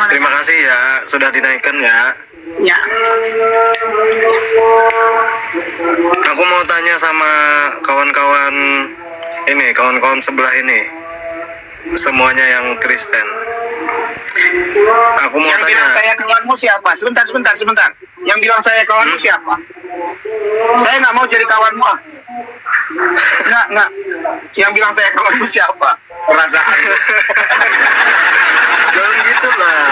Terima kasih ya, sudah dinaikkan ya. Ya. Aku mau tanya sama kawan-kawan ini, kawan-kawan sebelah ini, semuanya yang Kristen. Aku mau Yang tanya. bilang saya kawanmu siapa? Sebentar. Yang bilang saya kawanmu siapa? Saya nggak mau jadi kawanmu. Nggak. Yang bilang saya kawanmu siapa? Perasaan. Jangan gitu lah.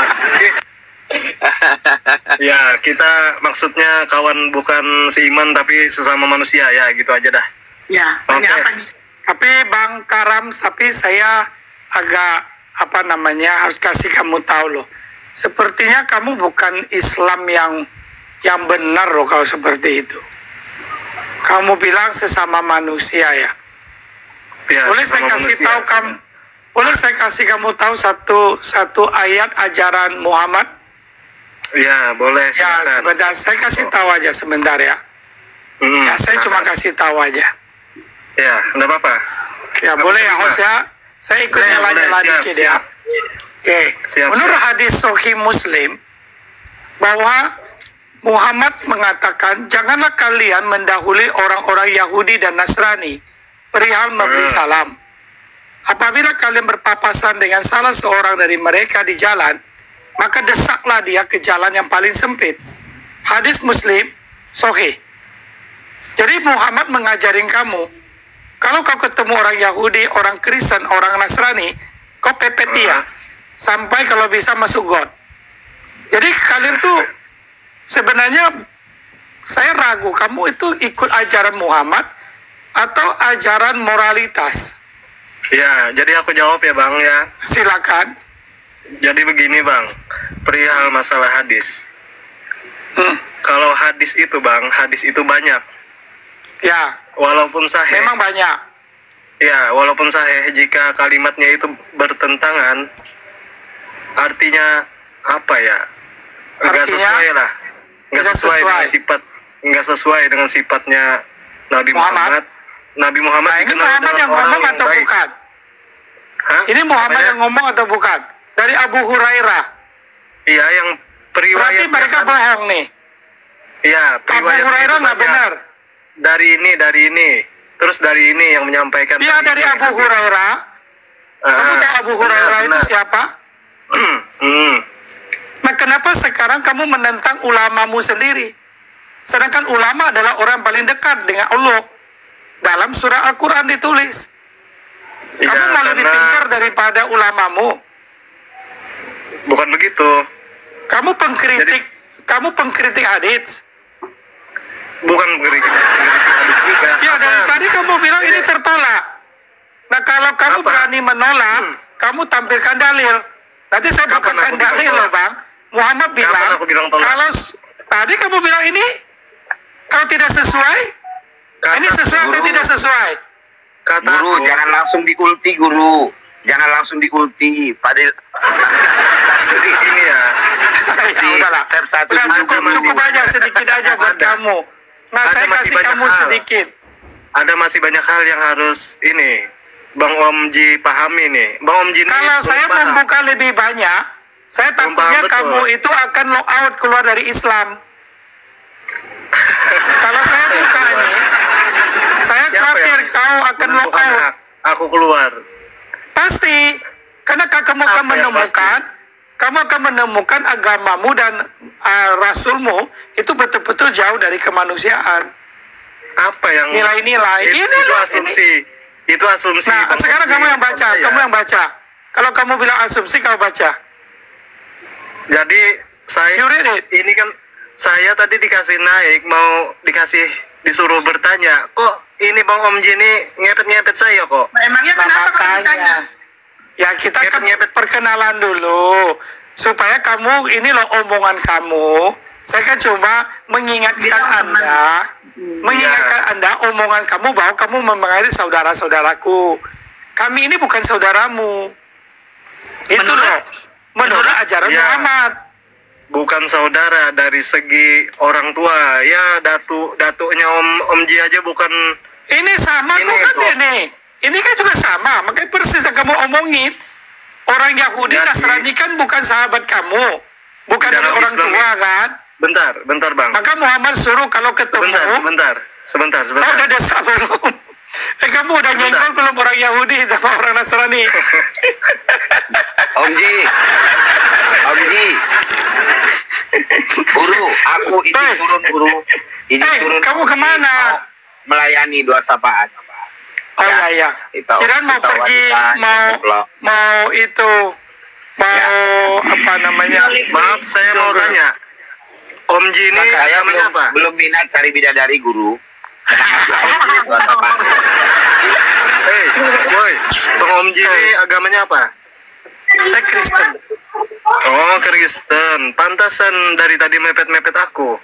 Ya, kita maksudnya kawan bukan seiman tapi sesama manusia ya, gitu aja dah. Ya, Oke. apa nih? Tapi Bang Karam, tapi saya agak harus kasih kamu tahu loh. Sepertinya kamu bukan Islam yang benar loh kalau seperti itu. Kamu bilang sesama manusia ya. Ya, Boleh saya sesama kasih manusia. tahu kamu? Boleh saya kasih kamu tahu satu ayat ajaran Muhammad? Ya, boleh, Ya, silakan. sebentar. Saya kasih tahu aja sebentar ya. Ya, saya cuma silakan. kasih tahu aja. Ya, enggak apa-apa. Ya, Aku boleh ya, terima. host ya. Saya ikut Boleh, nyala-nyala boleh, siap, dikit ya. siap. Oke. Siap, Menurut siap. hadis Sahih Muslim bahwa Muhammad mengatakan, janganlah kalian mendahului orang-orang Yahudi dan Nasrani perihal memberi salam. Apabila kalian berpapasan dengan salah seorang dari mereka di jalan, maka desaklah dia ke jalan yang paling sempit. Hadis Muslim Sahih. Jadi Muhammad mengajarin kamu, kalau kau ketemu orang Yahudi, orang Kristen, orang Nasrani, kau pepet dia sampai kalau bisa masuk God. Jadi kalian tuh sebenarnya, saya ragu kamu itu ikut ajaran Muhammad atau ajaran moralitas. Ya, jadi aku jawab ya Bang ya. Silakan. Jadi begini Bang, perihal masalah hadis. Kalau hadis itu Bang, hadis itu banyak. Ya, Walaupun sahih. memang banyak. Ya, walaupun sahih, jika kalimatnya itu bertentangan, artinya apa ya? Enggak Artinya, sesuai lah. Enggak tidak sesuai dengan sesuai. sifat, enggak sesuai dengan sifatnya Nabi Muhammad. Muhammad. Nabi Muhammad Nah, ini dikenal Muhammad dengan yang orang ngomong yang atau baik. bukan? Hah? Ini Muhammad Apanya? yang ngomong atau bukan? Dari Abu Hurairah. Iya, yang periwayat. Berarti mereka bohong nih. Iya, Abu periwayat Hurairah itu nggak banyak. benar. Dari ini. Terus dari ini yang menyampaikan. Iya, dari ini. Abu Hurairah. Kamu tahu Abu Hurairah itu siapa? Nah, kenapa sekarang kamu menentang ulamamu sendiri? Sedangkan ulama adalah orang paling dekat dengan Allah. Dalam surah Al-Quran ditulis. Iya, Kamu mau lebih karena- pintar daripada ulamamu. Bukan begitu. Kamu pengkritik hadits. Bukan kritik hadis juga. Ya, dari tadi kamu bilang ini tertolak. Nah, kalau kamu Apa? berani menolak, kamu tampilkan dalil. Nanti saya Kapan bukakan aku bilang dalil tolak? loh, Bang. Muhammad bilang, aku bilang tolak? kalau tadi kamu bilang ini, kalau tidak sesuai, ini sesuai atau guru. tidak sesuai? Kata Guru, aku, jangan langsung dikulti, guru. Jangan langsung dikulti. Padahal ini ya. Ya, udahlah. step satu Udah dulu. cukup aja, sedikit aja buat Ada. kamu. Nah, Ada saya masih kasih banyak kamu hal. sedikit. Ada masih banyak hal yang harus ini Bang Omji pahami nih. Bang Omji ini Kalau belum saya paham. membuka lebih banyak, saya Belum takutnya paham betul. kamu itu akan lock out keluar dari Islam. Kalau saya buka ini, saya Siapa khawatir yang kau akan lock menentukan out. hak aku keluar? Pasti, karena kamu Apa akan yang menemukan, kamu akan menemukan agamamu dan rasulmu itu betul-betul jauh dari kemanusiaan. Apa yang Nilai-nilai. itu, Ini itu loh, asumsi. Itu asumsi. Nah, Bang sekarang Omji. kamu yang baca, Percaya. kamu yang baca. Kalau kamu bilang asumsi, kamu baca. Jadi saya You read it. ini kan saya tadi dikasih naik, mau disuruh bertanya, kok ini Bang Omji ini ngepet-ngepet saya kok? Nah, emangnya Nah, kenapa kamu makanya. ditanya? Ya, kita kan Ngepet-ngepet. perkenalan dulu. Supaya kamu, ini loh omongan kamu. Saya kan cuma mengingatkan Bilang teman. Anda. Mengingatkan Anda omongan kamu bahwa kamu memengaruhi saudara-saudaraku. Kami ini bukan saudaramu. Itu Menurut- loh. Menurut ajaran Ya. Muhammad. Bukan saudara dari segi orang tua. Ya, datuknya Omji aja bukan. Ini sama Ini kok kan kok. ini. Ini kan juga sama. Makanya persis yang kamu omongin. Orang Yahudi Jadi- Nasrani kan bukan sahabat kamu, bukan dari Dalam orang Islam tua kan. Bentar bang. Maka Muhammad suruh kalau ketemu, Sebentar. oh, udah desak belum? Kamu udah Sebentar. nyenggol belum orang Yahudi sama orang Nasrani? Om Ji, guru, aku ini Hei. turun guru, ini Hei, turun. kamu kemana? Melayani dua sapaan. Oh Ya, ya. itu- Kirain mau itu pergi, wanita, mau itu, mau apa namanya? Maaf, saya mau tanya. Om Ji ini Saya agamanya apa? belum minat cari bidadari guru. Tenang aja, Om Ji dua sapaan. Hei, boy, Bang Om Ji ini agamanya apa? Saya Kristen. Oh, Kristen. Pantasan dari tadi mepet-mepet aku.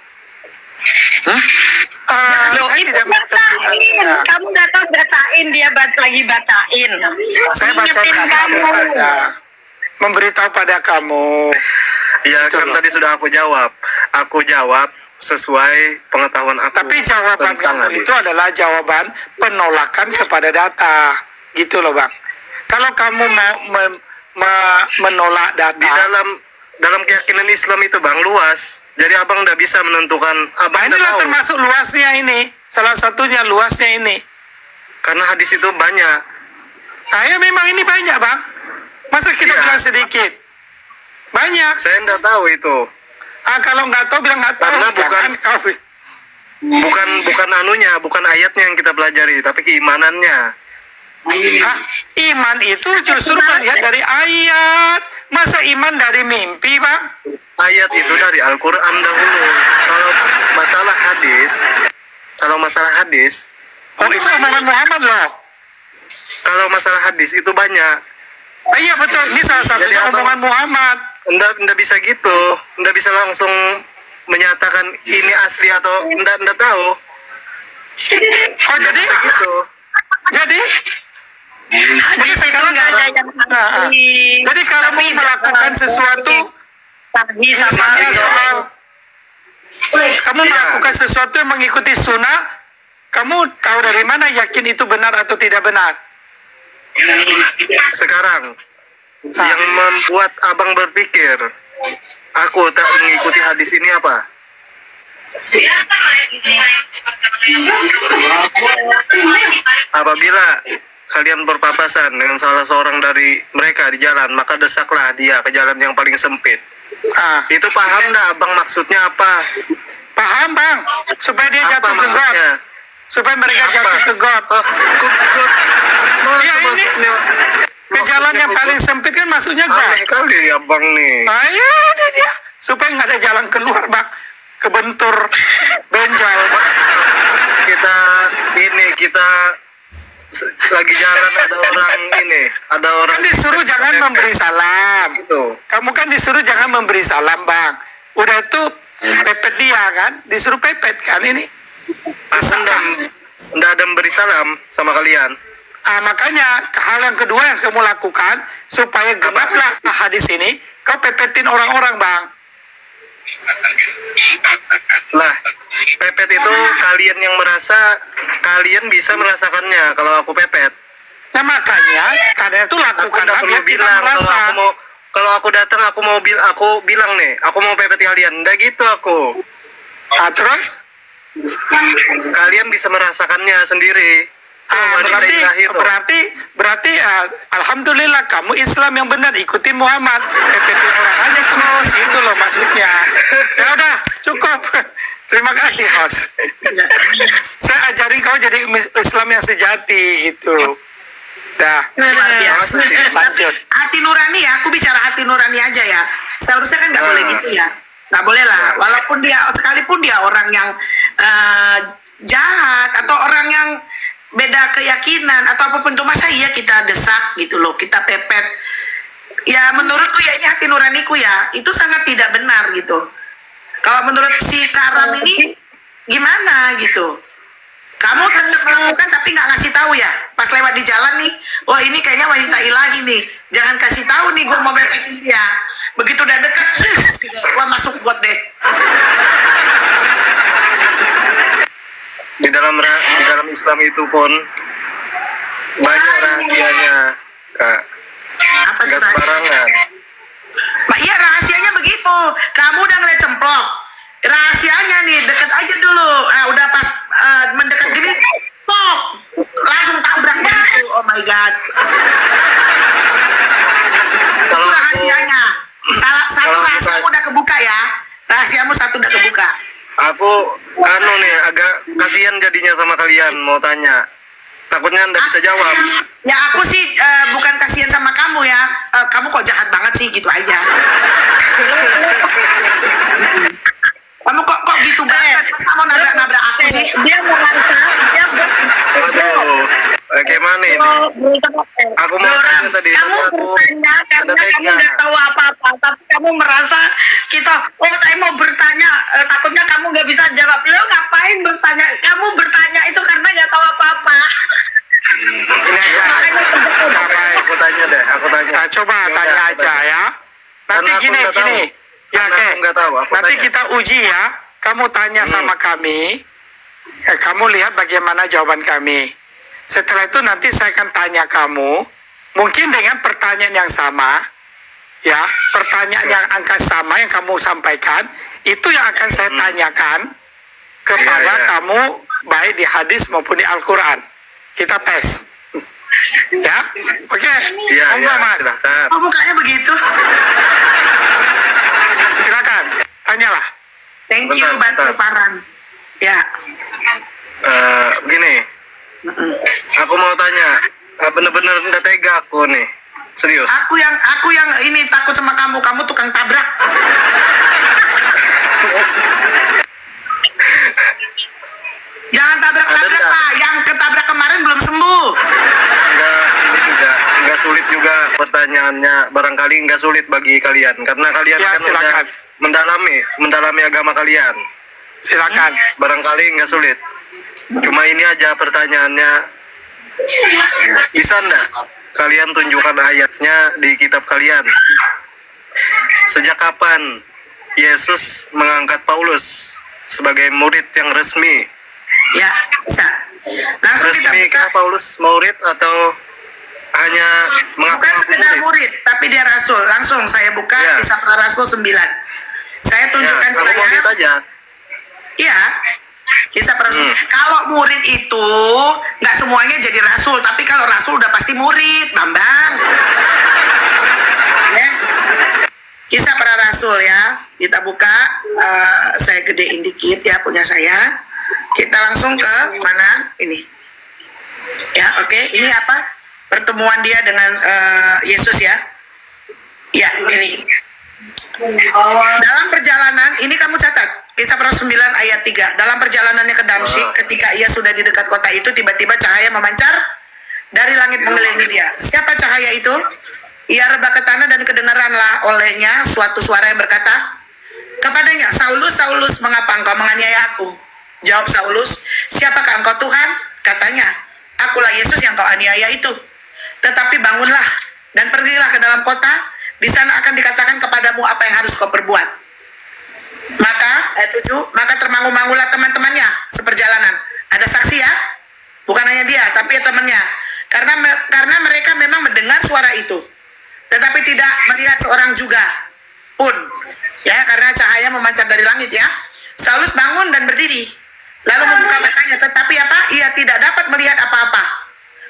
Saya tidak mengikuti Anda. Kamu datang bacain, dia lagi bacain. Saya baca Ingetin kamu. Anda, memberitahu pada kamu. Ya Betul. kan tadi sudah aku jawab. Aku jawab sesuai pengetahuan aku. Tapi jawaban tentang kamu hadis. itu adalah jawaban penolakan kepada data, gitu loh bang. Kalau kamu mau menolak Di data, dalam keyakinan Islam itu bang luas. Jadi abang tidak bisa menentukan. nah Abang tidak inilah tahu. termasuk luasnya ini. Salah satunya luasnya ini. Karena hadis itu banyak. Nah ya memang ini banyak bang. Masa kita Iya. bilang sedikit? Banyak. Saya tidak tahu itu. Kalau nggak tahu bilang nggak tahu. Karena bukan- Jangan kau. Bukan anunya, bukan ayatnya yang kita pelajari, tapi keimanannya. Iman itu justru melihat dari ayat. Masa iman dari mimpi bang? Ayat itu dari Al-Quran dahulu. Kalau masalah hadis, Oh itu omongan Muhammad loh. kalau masalah hadis itu banyak. Iya betul. Ini salah satunya Jadi abang- omongan Muhammad. Nggak bisa gitu, nggak bisa langsung menyatakan ini asli atau nggak tahu. Oh jadi Bisa gitu. jadi Hadis itu nggak ada yang Nah, jadi kalau mau melakukan sesuatu, tadi sama misalnya soal kamu Iya. melakukan sesuatu yang mengikuti sunnah, kamu tahu dari mana yakin itu benar atau tidak benar? Sekarang yang membuat abang berpikir aku tak mengikuti hadis ini apa? Apabila kalian berpapasan dengan salah seorang dari mereka di jalan, maka desaklah dia ke jalan yang paling sempit. Itu paham dah abang maksudnya apa? Paham bang? Supaya dia Apa jatuh ke got, maksudnya? supaya mereka jatuh ke got. Oh, gut. Masa Ya, ini maksudnya? Ke jalan yang maksudnya paling sempit kan maksudnya got. aneh kali abang nih. Nah ya dia supaya nggak ada jalan keluar bang, kebentur benjol. Kita lagi jalan ada orang Kan disuruh jangan memberi salam. itu. Kamu kan disuruh jangan memberi salam bang. Udah itu pepet dia kan, disuruh pepet kan ini. Aku ndak ada memberi salam sama kalian. Makanya hal yang kedua yang kamu lakukan supaya genaplah hadis ini, kau pepetin orang-orang bang. Lah, pepet itu kalian yang merasa kalian bisa merasakannya kalau aku pepet. Nah makanya karena itu Aku lakukanlah ndak perlu biar kita bilang merasa. kalau aku datang aku bilang nih, aku mau pepet kalian. Ndak gitu aku. Terus Kalian bisa merasakannya sendiri. berarti alhamdulillah kamu Islam yang benar, ikuti Muhammad, pepetin orang aja terus, itu loh maksudnya. Ya udah cukup. Terima kasih Mas. Saya ajarin kau jadi Islam yang sejati itu. Dah. luar biasa. Lanjut. Hati nurani ya, aku bicara hati nurani aja ya. Seharusnya kan nggak boleh gitu ya. Nggak boleh lah. Walaupun sekalipun dia orang yang jahat atau orang yang beda keyakinan atau apapun itu, masa iya kita desak gitu loh, kita pepet. Ya menurutku ya ini hati nuraniku ya, itu sangat tidak benar gitu. Kalau menurut si Karam ini gimana gitu? Kamu tetap melakukan tapi nggak ngasih tahu ya. Pas lewat di jalan nih, oh ini kayaknya wanita ilahi nih. Jangan kasih tahu nih gue mau pepetin dia. Begitu udah dekat, gitu, wah masuk got deh. Di dalam Islam itu pun banyak rahasianya, Kak. Apa nggak sembarangan. Iya rahasianya begitu. Kamu udah ngeliat cemplok. Rahasianya nih deket aja dulu. Udah pas mendekat gini, tok, langsung tabrak begitu. Oh my god. Itu rahasianya. Satu rahasiamu udah kebuka ya. Rahasiamu satu udah kebuka. Aku nih agak kasihan jadinya sama kalian, mau tanya. Takutnya nggak bisa jawab. Ya aku sih bukan kasihan sama kamu ya. Kamu kok jahat banget sih gitu aja. Kamu kok gitu banget? Masa mau nabrak aku sih? Dia merasa Aduh, kayak mana ini? Aku mau tanya tadi, kamu aku bertanya karena ada kamu tega. nggak tahu apa-apa, tapi kamu merasa kita, saya mau bertanya, takutnya kamu nggak bisa jawab. Lo ngapain bertanya? Kamu bertanya itu karena nggak tahu apa-apa. Ini aja. Aku tanya deh, aku tanya. Nah, coba Ya tanya udah, aja ya. Nanti Karena aku gini, nggak tahu. gini. Ya, Karena oke. aku nggak tahu, aku Nanti tanya. kita uji ya. Kamu tanya sama kami. Kamu lihat bagaimana jawaban kami. Setelah itu nanti saya akan tanya kamu. Mungkin dengan pertanyaan yang sama. Ya, pertanyaan yang angka sama yang kamu sampaikan. Itu yang akan saya tanyakan kepada Iya. kamu. Baik di hadis maupun di Al-Quran. Kita tes. Ya, oke. Iya, Monggo, iya, Mas. silahkan. Kok mukanya begitu? Silakan, tanyalah. Thank you Bentar, Batu Parang. Ya. Gini, aku mau tanya, bener-bener nggak tega aku nih, serius. Aku yang ini takut sama kamu. Kamu tukang tabrak. Jangan tabrak-tabrak Ada nggak? Pak. Yang ketabrak kemarin belum sembuh. Nggak sulit juga pertanyaannya, barangkali nggak sulit bagi kalian, karena kalian Ya, kan udah silakan. mendalami agama kalian. Silakan. Barangkali nggak sulit. Cuma ini aja pertanyaannya, bisa nggak kalian tunjukkan ayatnya di kitab kalian? Sejak kapan Yesus mengangkat Paulus sebagai murid yang resmi? Ya, bisa. Langsung kita Resmi buka. kah Paulus murid atau hanya Bukan mengaku sekedar murid, tapi dia rasul. Langsung saya buka Ya. Kisah Para Rasul 9. Saya Ya, tunjukkan aku mau lihat wilayah. aja. Iya. Kisah Para Rasul. Kalau murid itu nggak semuanya jadi rasul, tapi kalau rasul udah pasti murid, Bambang. Ya. Kisah Para Rasul ya. Kita buka. Saya gedein dikit ya punya saya. Kita langsung ke mana? Ini. Ya, oke. Ini apa? Pertemuan dia dengan Yesus ya. Ya, ini. Dalam perjalanan, ini kamu catat. Kisah Para 9 ayat 3. Dalam perjalanannya ke Damsyik, ketika ia sudah di dekat kota itu, tiba-tiba cahaya memancar dari langit mengelilingi dia. Siapa cahaya itu? Ia rebah ke tanah dan kedengaranlah olehnya suatu suara yang berkata kepadanya, Saulus, Saulus, mengapa engkau menganiaya aku? Jawab Saulus, siapakah engkau Tuhan? Katanya, akulah Yesus yang kau aniaya itu. Tetapi bangunlah dan pergilah ke dalam kota, di sana akan dikatakan kepadamu apa yang harus kau perbuat. Maka, ayat 7, maka termangu-mangulah teman-temannya seperjalanan. Ada saksi ya? Bukan hanya dia, tapi temannya. Karena mereka memang mendengar suara itu, tetapi tidak melihat seorang juga pun. Ya, karena cahaya memancar dari langit ya. Saulus bangun dan berdiri, lalu membuka matanya, tetapi apa? Ia tidak dapat melihat apa-apa.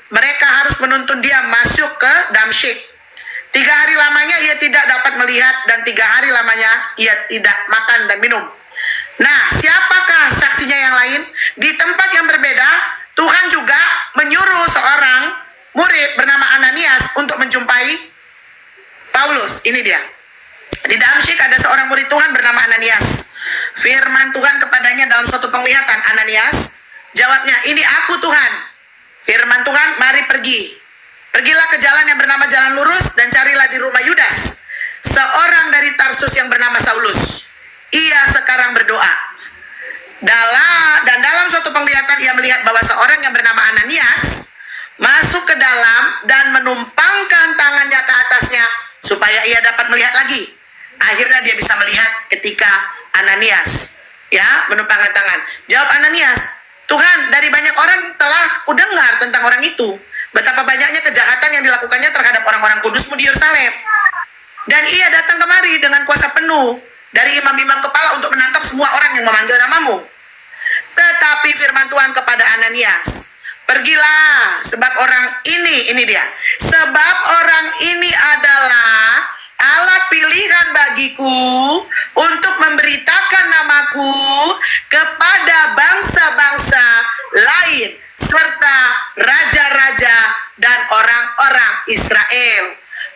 Mereka harus menuntun dia masuk ke Damsyik. 3 hari lamanya ia tidak dapat melihat, dan 3 hari lamanya ia tidak makan dan minum. Nah, siapakah saksinya yang lain? Di tempat yang berbeda, Tuhan juga menyuruh seorang murid bernama Ananias untuk menjumpai Paulus. Ini dia. Di Damsyik ada seorang murid Tuhan bernama Ananias. Firman Tuhan kepadanya dalam suatu penglihatan, Ananias. Jawabnya, ini aku Tuhan. Firman Tuhan, mari pergi. Pergilah ke jalan yang bernama Jalan Lurus dan carilah di rumah Yudas, seorang dari Tarsus yang bernama Saulus. Ia sekarang berdoa. Dalam suatu penglihatan ia melihat bahwa seorang yang bernama Ananias masuk ke dalam dan menumpangkan tangannya ke atasnya supaya ia dapat melihat lagi. Akhirnya dia bisa melihat ketika Ananias menumpangkan tangan. Jawab Ananias, Tuhan, dari banyak orang telah kudengar tentang orang itu betapa banyaknya kejahatan yang dilakukannya terhadap orang-orang kudusmu di Yerusalem. Dan ia datang kemari dengan kuasa penuh dari imam-imam kepala untuk menangkap semua orang yang memanggil namamu. Tetapi firman Tuhan kepada Ananias, pergilah, sebab orang ini dia. Sebab orang ini adalah alat pilihan bagiku untuk memberitakan namaku kepada bangsa-bangsa lain serta raja-raja dan orang-orang Israel.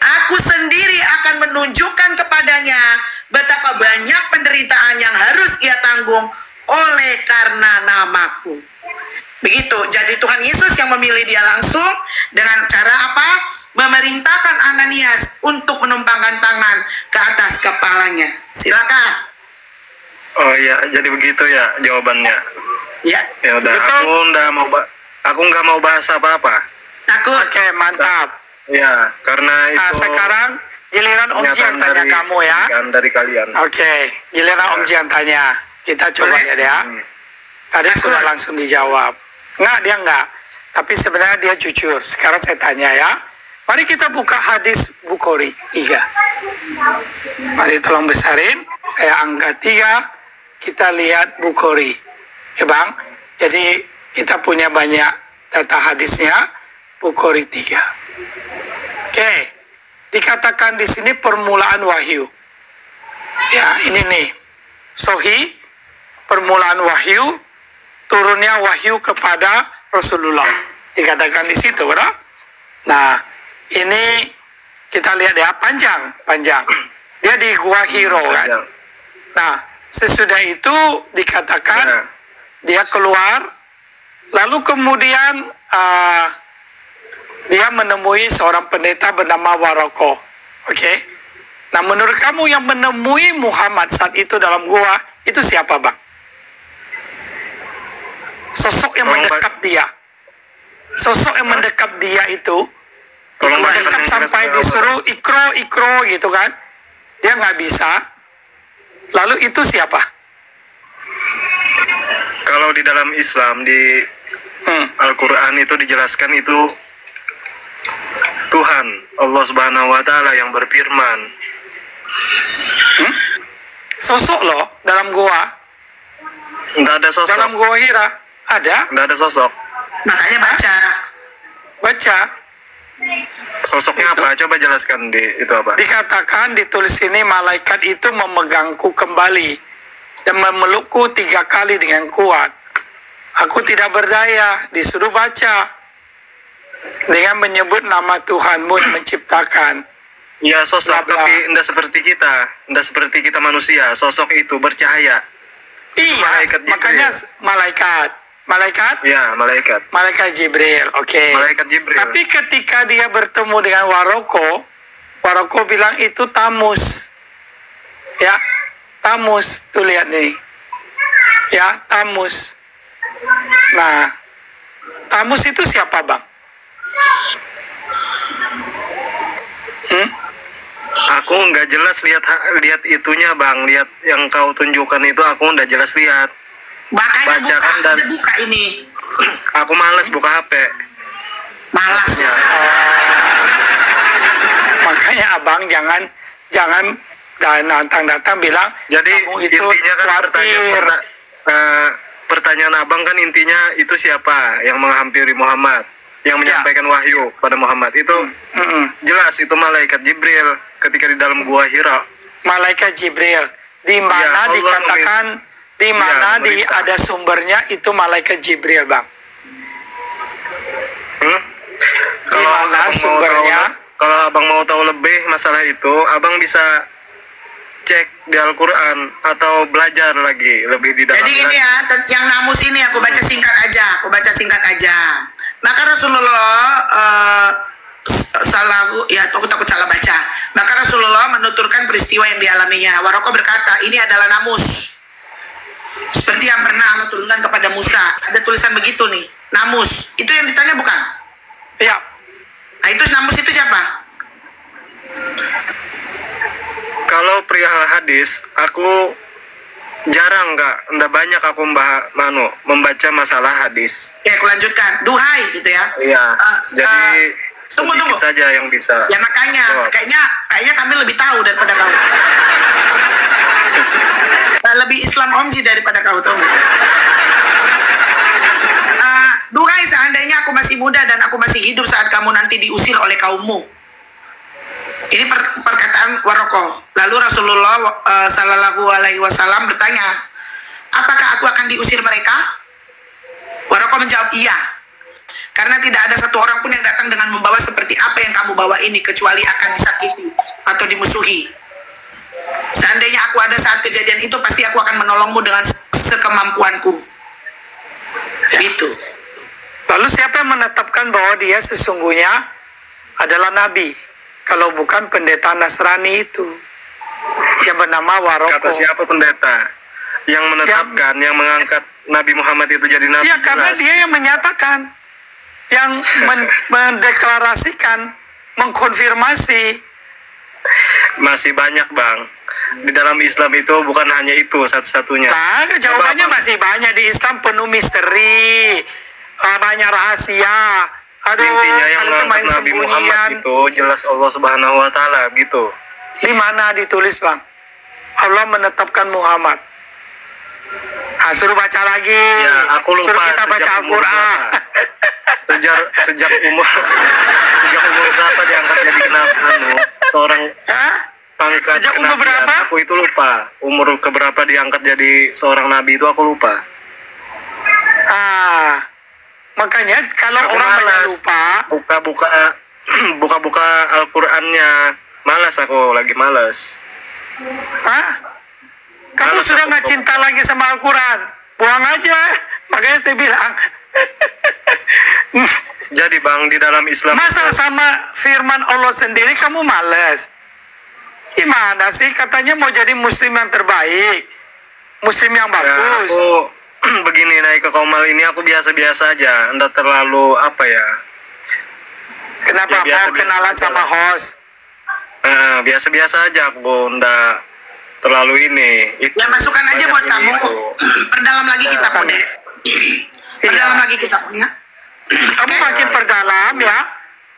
Aku sendiri akan menunjukkan kepadanya betapa banyak penderitaan yang harus ia tanggung oleh karena namaku. Begitu. Jadi Tuhan Yesus yang memilih dia langsung dengan cara apa? Memerintahkan Ananias untuk menumpangkan tangan ke atas kepalanya. Silakan. Oh ya, jadi begitu ya jawabannya. Ya. Ya udah, aku nggak mau bahas apa-apa. Takut. Oke, mantap. Ya, karena itu. Nah, sekarang giliran Om Jian tanya kamu ya. Dari kalian. Oke, giliran Om Jian tanya. Kita coba Boleh. ya. Tadi sudah langsung dijawab. Dia enggak. Tapi sebenarnya dia jujur. Sekarang saya tanya ya. Mari kita buka hadis Bukhari 3. Mari tolong besarin. Saya angkat 3. Kita lihat Bukhari. Ya Bang. Jadi kita punya banyak data hadisnya. Bukhari 3. Oke. Dikatakan di sini permulaan wahyu. Ya, ini nih. Sohi, permulaan wahyu, turunnya wahyu kepada Rasulullah. Dikatakan di situ, betul? Nah, ini kita lihat ya, panjang. Dia di Gua Hiro kan. Nah, sesudah itu dikatakan dia keluar, lalu kemudian dia menemui seorang pendeta bernama Waroko. Oke? Nah, menurut kamu yang menemui Muhammad saat itu dalam gua, itu siapa, Bang? Sosok yang mendekat dia. Sosok yang mendekat dia itu, mendekat sampai disuruh ikro gitu kan. Dia nggak bisa. Lalu itu siapa? Kalau di dalam Islam, di Al-Quran itu dijelaskan itu Tuhan, Allah Subhanahu wa Ta'ala yang berfirman. Sosok loh dalam gua. Nggak ada sosok. Dalam gua Hira ada. Nggak ada sosok. Makanya Baca. Sosoknya Itu. apa? Coba jelaskan itu apa? Dikatakan ditulis ini malaikat itu memegangku kembali dan memelukku 3 kali dengan kuat. Aku tidak berdaya, disuruh baca dengan menyebut nama Tuhanmu yang menciptakan. Ya sosok, Bla, bla. tapi tidak seperti kita manusia. Sosok itu bercahaya. Iya, Malaikat Jibril. makanya malaikat. Ya, malaikat. Malaikat Jibril, oke. Malaikat Jibril. Tapi ketika dia bertemu dengan Waroko bilang itu Tamus. Ya, Tamus. Tuh lihat nih. Ya, Tamus. Nah, Tamus itu siapa, Bang? Aku nggak jelas lihat itunya, Bang. Lihat yang kau tunjukkan itu aku nggak jelas lihat. Makanya Bacakan buka ini. Aku malas buka HP. Malas. Ya. Makanya abang jangan datang bilang Jadi kamu itu intinya kan khawatir. pertanyaan abang kan intinya itu siapa yang menghampiri Muhammad, yang menyampaikan wahyu pada Muhammad itu jelas itu malaikat Jibril ketika di dalam gua Hira. Malaikat Jibril di mana Allah dikatakan di mana memerintah. ada sumbernya itu malaikat Jibril, Bang. Kalau mana abang sumbernya? Kalau abang mau tahu lebih masalah itu, abang bisa cek di Al-Quran atau belajar lagi lebih di dalam. Jadi ini ya, yang namus ini aku baca singkat aja. Maka Rasulullah aku takut salah baca. Maka Rasulullah menuturkan peristiwa yang dialaminya. Waroko berkata, ini adalah namus. Seperti yang pernah Allah turunkan kepada Musa. Ada tulisan begitu nih, namus. Itu yang ditanya bukan? Ya, Nah itu namus itu siapa? Kalau perihal hadis, aku jarang nggak banyak aku membaca masalah hadis. Oke, aku lanjutkan. Duhai gitu ya. Iya. Jadi tunggu. sedikit saja yang bisa. Ya makanya, jawab. kayaknya kami lebih tahu daripada kau. Lebih Islam Omji daripada kau tuh. Duhai, seandainya aku masih muda dan aku masih hidup saat kamu nanti diusir oleh kaummu. Ini perkataan Warokoh. Lalu Rasulullah Sallallahu Alaihi Wasallam bertanya, apakah aku akan diusir mereka? Warokoh menjawab iya. Karena tidak ada satu orang pun yang datang dengan membawa seperti apa yang kamu bawa ini, kecuali akan disakiti atau dimusuhi. Seandainya aku ada saat kejadian itu, pasti aku akan menolongmu dengan sekemampuanku. Gitu. Lalu siapa yang menetapkan bahwa dia sesungguhnya adalah nabi? Kalau bukan pendeta Nasrani itu yang bernama Warokoh. Kata siapa pendeta yang menetapkan, yang mengangkat Nabi Muhammad itu jadi nabi? Ya karena jelas. dia yang menyatakan, yang mendeklarasikan, mengkonfirmasi. Masih banyak bang. Di dalam Islam itu bukan hanya itu satu-satunya. Nah, jawabannya Coba, masih banyak. Di Islam penuh misteri, banyak rahasia. Aduh, intinya yang kalau itu main mengangkat Nabi Muhammad sembunyian. itu jelas Allah Subhanahu Wa Taala gitu. Di mana ditulis bang? Allah menetapkan Muhammad. Suruh baca lagi. Ya, aku lupa Suruh kita baca sejak umur Al-Quran. sejak umur berapa diangkat jadi seorang Hah? pangkat Sejak umur kenabian. berapa? Aku itu lupa umur keberapa diangkat jadi seorang nabi itu aku lupa. Makanya kalau Aku orang banyak malas lupa, buka Al-Qur'annya. Malas aku, lagi malas. kamu Malas sudah aku nggak cinta lagi sama Al-Quran, buang aja. Makanya saya bilang, Jadi bang, di dalam Islam masa itu, sama firman Allah sendiri kamu males? Gimana sih? Katanya mau jadi muslim yang terbaik, muslim yang ya, bagus. aku begini naik ke Komal ini aku biasa-biasa aja, enggak terlalu apa ya. Kenapa ya, mau biasa-biasa kenalan aja sama lah. host? Biasa-biasa aja aku, enggak terlalu ini. Itu Ya masukkan aja banyak buat ini, kamu. itu. Perdalam lagi kitabmu deh. Perdalam lagi kitabnya. Kamu makin perdalam ya,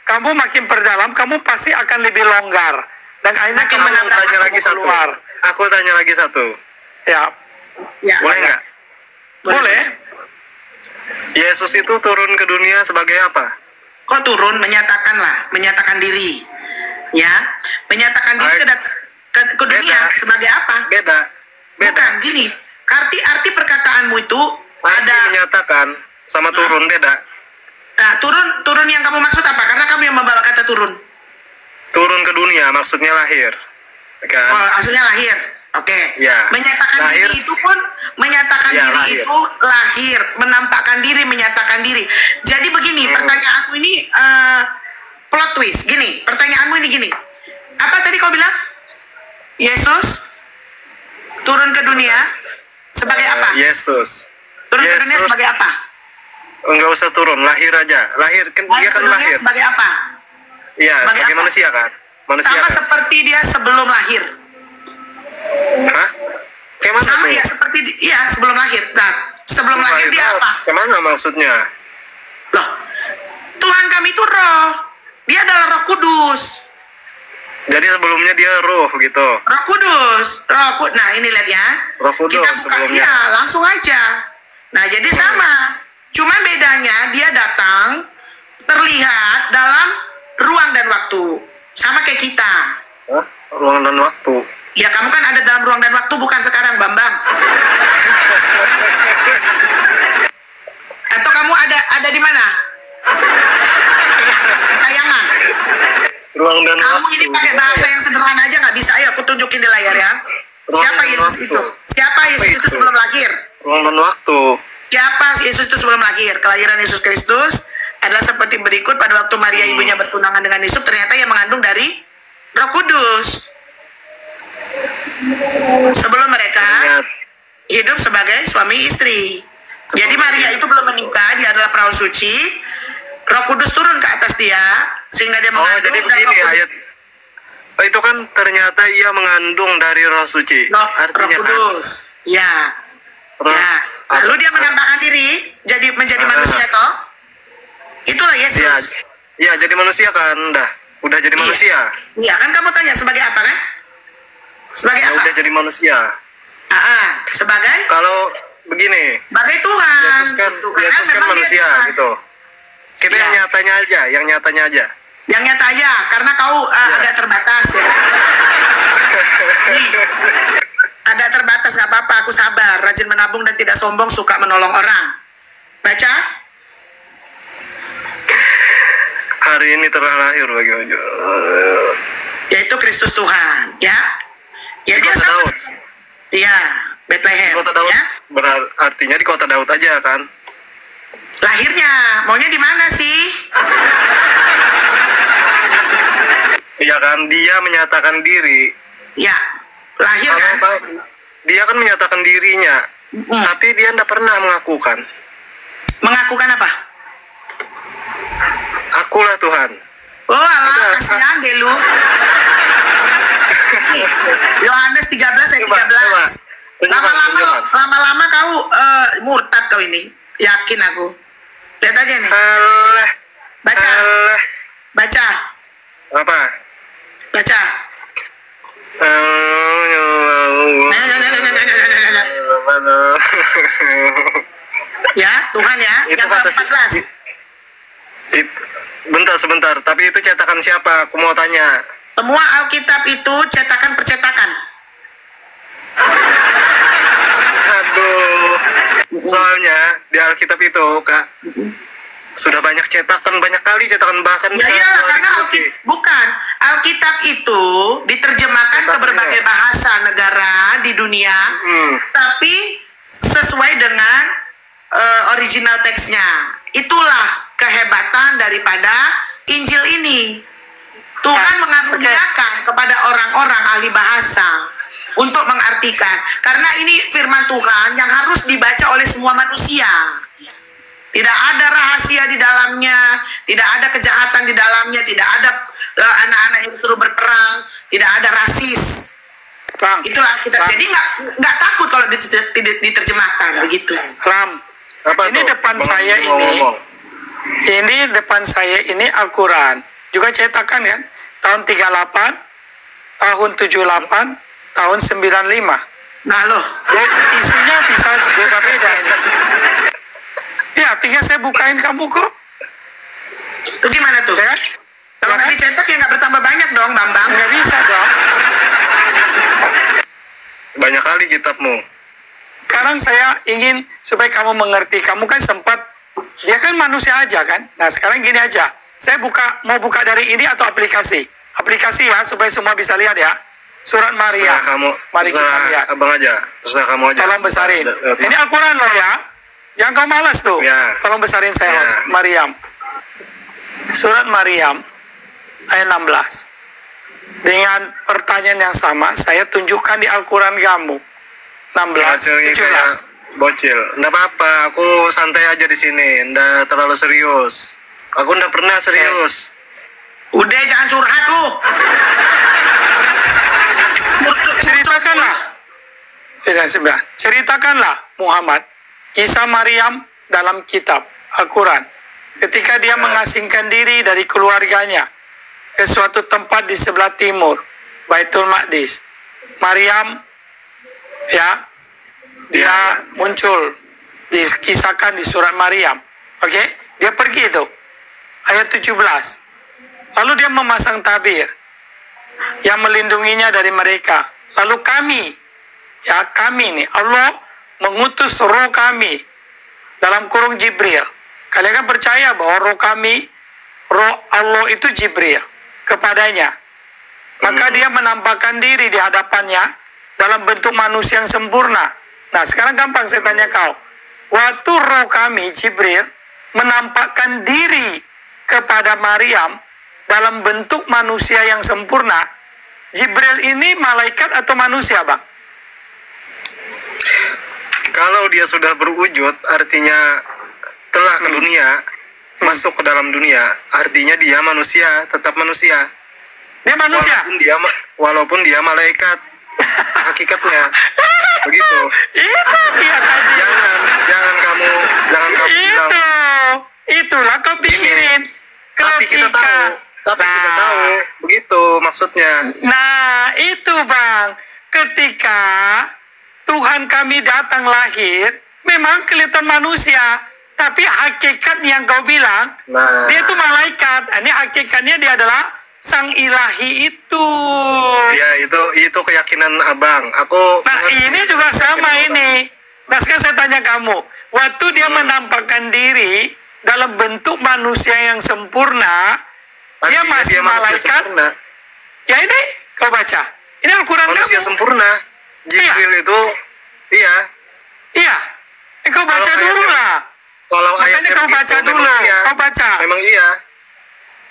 kamu makin perdalam, kamu pasti akan lebih longgar dan akhirnya Makin kamu Aku menambah tanya lagi satu. keluar. Aku tanya lagi satu. Ya, Ya. Boleh nggak? boleh. Yesus itu turun ke dunia sebagai apa? Kok turun? Menyatakan diri. Ya, menyatakan diri ke dunia Beda. sebagai apa? Beda. Bukan gini. Arti perkataanmu itu ada. Menyatakan sama turun beda. Nah, turun yang kamu maksud apa? Karena kamu yang membawa kata turun. Turun ke dunia maksudnya lahir, kan? Oh, maksudnya lahir. Oke. Ya. Menyatakan Lahir. diri itu pun menyatakan Ya, diri lahir. itu lahir, menampakkan diri, menyatakan diri. Jadi begini, pertanyaanku ini plot twist. Gini, pertanyaanmu ini gini. Apa tadi kau bilang? Yesus turun ke dunia sebagai apa? Yesus. Turun ke dunia sebagai apa? Enggak usah turun, lahir aja. Lahir kan dia Lahir ke kan dunia lahir. sebagai apa? Iya, sebagai sebagai apa? manusia kan? Manusia Sama kan? seperti dia sebelum lahir. Hah? Kayak mana Sama tuh? ya seperti sebelum lahir. Nah, sebelum lahir dia apa? Kayak mana maksudnya? Loh, Tuhan kami itu roh. Dia adalah Roh Kudus. Jadi sebelumnya dia roh gitu. Roh Kudus. Nah, ini lihat ya. Roh Kudus Kita buka, sebelumnya. ya, langsung aja. Nah, jadi sama. Cuman bedanya dia datang terlihat dalam ruang dan waktu. Sama kayak kita. Hah? Ruang dan waktu. Ya, kamu kan ada dalam ruang dan waktu, bukan sekarang, Bambang. Atau kamu ada di mana? Tayangan. Ruang dan Kamu waktu. ini pakai bahasa yang sederhana aja nggak bisa. Ayo, aku tunjukin di layar ya. Ruang Siapa dan Yesus waktu. itu? Siapa Yesus Apa itu itu? sebelum lahir? Ruang dan waktu. Siapa Yesus itu sebelum lahir? Kelahiran Yesus Kristus adalah seperti berikut. Pada waktu Maria ibunya bertunangan dengan Yusuf, ternyata ia mengandung dari Roh Kudus. Sebelum mereka Ingat. hidup sebagai suami istri. Jadi Maria itu belum menikah, dia adalah perawan suci. Roh Kudus turun ke atas dia sehingga dia Oh, mengandung jadi dan begini Roh Kudus. ayat. Oh, itu kan ternyata ia mengandung dari roh suci. Roh Artinya kan Kudus. Ya. Terus, Ya. Lalu dia menampakkan diri menjadi manusia toh? Itulah Yesus. Iya, iya jadi manusia kan, udah jadi Iya. manusia. Iya, kan kamu tanya sebagai apa kan? Sebagai Ya, apa? udah jadi manusia. Sebagai Kalau begini, sebagai Tuhan. Yesus kan memang dia manusia Tuhan. gitu. Kita yang Iya. nyatanya aja. Yang nyata aja, karena kau agak terbatas ya. Nih, agak terbatas, gak apa-apa, aku sabar. Rajin menabung dan tidak sombong, suka menolong orang. Baca. Hari ini telah lahir bagi Yaitu Kristus Tuhan, ya. Ya Di dia kota sama. Daud. Iya, Bethlehem. Di kota Daud, Ya. artinya di kota Daud aja kan? Lahirnya, maunya di mana sih? Iya kan, dia menyatakan diri. Ya, lahir kan? Dia kan menyatakan dirinya, tapi dia tidak pernah mengakukan. Mengakukan apa? Akulah Tuhan. Oh alah, Ada, kasihan deh lu. Nih, Yohanes 13 ayat 13. Lama-lama kau murtad kau ini. Yakin aku. Lihat aja nih. Alah. Baca. Alah. Baca. Apa? Baca. Ya, Tuhan ya. Itu Yang kata ke-14. Sebentar. Tapi itu cetakan siapa? Aku mau tanya. Semua Alkitab itu percetakan. Aduh. Soalnya di Alkitab itu, Kak, sudah banyak banyak kali cetakan bahkan Ya iyalah, karena Alkitab itu diterjemahkan ke berbagai bahasa negara di dunia, tapi sesuai dengan original teksnya. Itulah kehebatan daripada Injil ini. Tuhan mengaruniakan kepada orang-orang ahli bahasa untuk mengartikan, karena ini firman Tuhan yang harus dibaca oleh semua manusia. Tidak ada rahasia di dalamnya, tidak ada kejahatan di dalamnya, tidak ada anak-anak yang disuruh berperang, tidak ada rasis. Bang, Itulah kita. Jadi nggak takut kalau diterjemahkan begitu. Ram, Apa ini tuh? depan Bang, saya mau ini. ngomong. Ini depan saya ini Al-Quran. Juga cetakan kan? Tahun 38, tahun 78, tahun 95. Nah loh, Ya, isinya bisa beda-beda ini. Ya, tinggal saya bukain kamu kok. itu gimana tuh? Ya kan? Kalau Ya nggak kan? dicetak ya nggak bertambah banyak dong, Bambang. Nggak bisa dong. Banyak kali kitabmu. Sekarang saya ingin supaya kamu mengerti. Kamu kan sempat, dia kan manusia aja kan? Nah sekarang gini aja. Saya mau buka dari ini atau aplikasi? Aplikasi ya, supaya semua bisa lihat ya. Surat Maryam. Terserah kamu. Mari kita Terserah lihat. abang aja. Terserah kamu aja. Tolong besarin. Lihat. Ini Al-Quran loh ya. Jangan kau malas tuh. Ya. Tolong besarin saya, Ya. Maryam. Surat Maryam ayat 16. Dengan pertanyaan yang sama, saya tunjukkan di Al-Quran kamu. 16, Hasilnya kayak 17. bocil. Nggak apa-apa, aku santai aja di sini. Nggak terlalu serius. Aku nggak pernah serius. Udah jangan curhat lu. Ceritakanlah. Ceritakanlah Muhammad kisah Maryam dalam kitab Al-Quran. Ketika dia mengasingkan diri dari keluarganya ke suatu tempat di sebelah timur, Baitul Maqdis. Maryam, ya, dia muncul, dikisahkan di surat Maryam. Oke, dia pergi itu. Ayat 17. Lalu dia memasang tabir yang melindunginya dari mereka. Lalu kami nih, Allah mengutus roh kami dalam kurung Jibril. Kalian kan percaya bahwa roh kami, roh Allah itu Jibril kepadanya. Maka dia menampakkan diri di hadapannya dalam bentuk manusia yang sempurna. Nah sekarang gampang saya tanya kau. Waktu roh kami Jibril menampakkan diri kepada Maryam dalam bentuk manusia yang sempurna, Jibril ini malaikat atau manusia, Bang? Kalau dia sudah berwujud, artinya telah ke dunia, masuk ke dalam dunia, artinya dia manusia, tetap manusia. Dia manusia? Walaupun dia malaikat, hakikatnya. Begitu. Tapi kita Nah. tahu begitu maksudnya. Nah, itu Bang. Ketika Tuhan kami datang lahir, memang kelihatan manusia, tapi hakikat yang kau bilang, Nah. dia itu malaikat. Ini hakikatnya dia adalah sang ilahi itu. Ya itu keyakinan abang. Aku Nah, mengerti. ini juga sama ini. Nah, sekarang saya tanya kamu, waktu dia menampakkan diri dalam bentuk manusia yang sempurna, dia Artinya masih manusia malaikat. sempurna. Ya ini kau baca. Ini Al-Quran Manusia kamu. sempurna. Jibril itu iya. Iya. Kau baca Kalau dulu ayatnya- lah. Kalau Makanya ayatnya kau begitu, baca memang dulu. iya. Kau baca. Memang iya.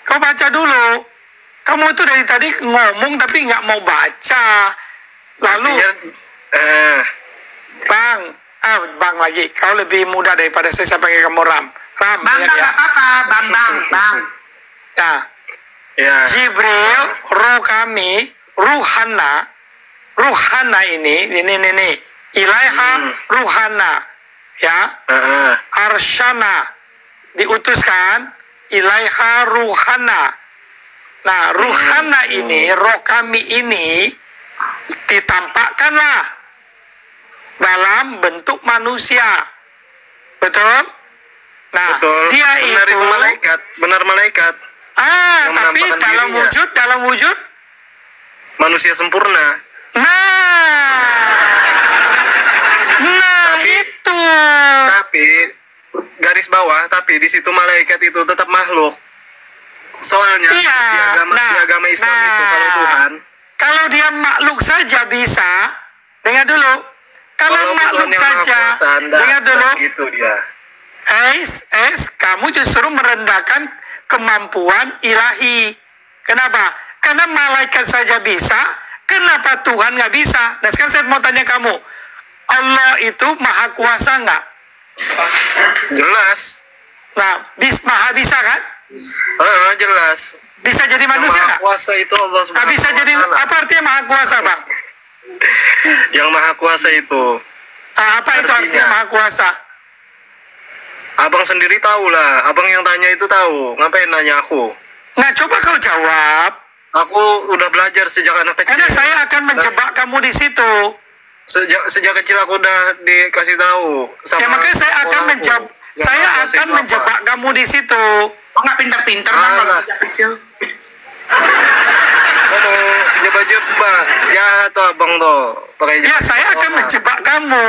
Kau baca dulu. Kamu itu dari tadi ngomong tapi nggak mau baca. Lalu, Artinya, Bang lagi. Kau lebih muda daripada saya panggil kamu Ram. Ram, Bang, ingat ya. nggak apa-apa, bang. Nah, ya. Jibril, ruh kami, ruhana ini, Ilaiha ruhana, ya, arshana, diutuskan, Ilaiha ruhana. Nah, ruhana ini, roh kami ini, ditampakkanlah dalam bentuk manusia. Betul? Nah, Betul. dia Benar itu, malaikat. Benar malaikat. Yang tapi menampakkan dalam dirinya. wujud, Manusia sempurna. Nah Tapi- itu. Tapi garis bawah, tapi di situ malaikat itu tetap makhluk. Soalnya Iya. di agama Islam itu kalau Tuhan, kalau dia makhluk saja bisa, dengar dulu. Kalau makhluk Tuhan yang Maha saja, Kuasa, dengar dulu. gitu dia. Kamu justru merendahkan kemampuan ilahi. Kenapa? Karena malaikat saja bisa, kenapa Tuhan nggak bisa? Nah sekarang saya mau tanya kamu, Allah itu maha kuasa nggak? Jelas. Nah, maha bisa kan? Jelas. Bisa jadi Yang manusia Maha nggak? Kuasa itu Allah Nah, Subhanahu bisa wa jadi Ta'ala. apa artinya maha kuasa, Bang? Yang Maha Kuasa itu. Nah, apa itu Artinya? artinya maha kuasa? Abang sendiri tahu lah. Abang yang tanya itu tahu. Ngapain nanya aku? Nah, coba kau jawab. Aku udah belajar sejak anak kecil. Karena saya akan menjebak kamu di situ. Sejak kecil aku udah dikasih tahu sama Ya makanya saya akan sekolahku. menjebak. Yang Saya Maha Kuasa akan itu apa? menjebak kamu di situ. Oh, nggak pinter-pinter bang kalau Alah. sejak kecil. Kamu jebak-jebak. Jahat tuh abang tuh. Pakai Ya, jebak-jebak saya akan orang. menjebak kamu.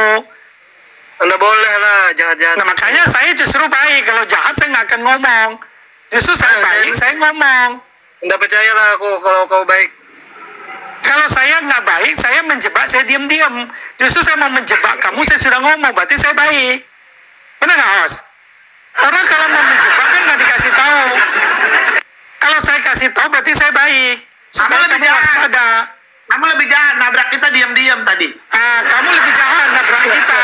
Anda boleh lah jahat-jahat. Nah, makanya saya justru baik. Kalau jahat saya nggak akan ngomong. Justru saya baik, saya ngomong. Anda percayalah aku kalau kau baik. Kalau saya nggak baik, saya menjebak, saya diam-diam. Justru saya mau menjebak kamu, saya sudah ngomong, berarti saya baik. Benar nggak, Os? Orang kalau mau menjebak kan nggak dikasih tahu. Kalau saya kasih tahu, berarti saya baik. Supaya Kamu lebih kamu jahat. waspada. Kamu lebih jahat, nabrak kita diam-diam tadi. Kamu lebih jahat nabrak kita.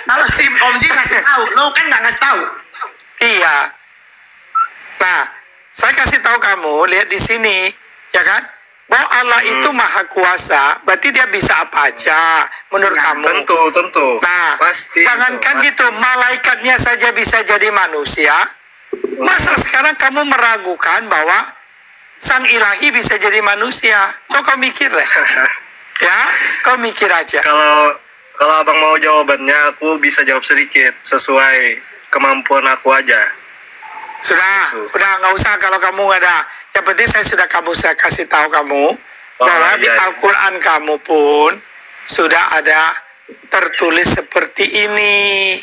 Kalau si Om Ji ngasih tahu, lo kan nggak ngasih tahu. Iya. Nah, saya kasih tahu kamu, lihat di sini, ya kan? Bahwa Allah itu maha kuasa, berarti dia bisa apa aja, menurut kamu. Tentu. Nah, Pasti. jangankan itu, gitu, malaikatnya saja bisa jadi manusia. Masa sekarang kamu meragukan bahwa sang ilahi bisa jadi manusia? Coba kau mikir lah. Ya, kau mikir aja. Kalau abang mau jawabannya, aku bisa jawab sedikit sesuai kemampuan aku aja. Sudah nggak usah kalau kamu nggak ada. Yang penting saya kasih tahu kamu bahwa di iya. Al-Quran kamu pun sudah ada tertulis seperti ini,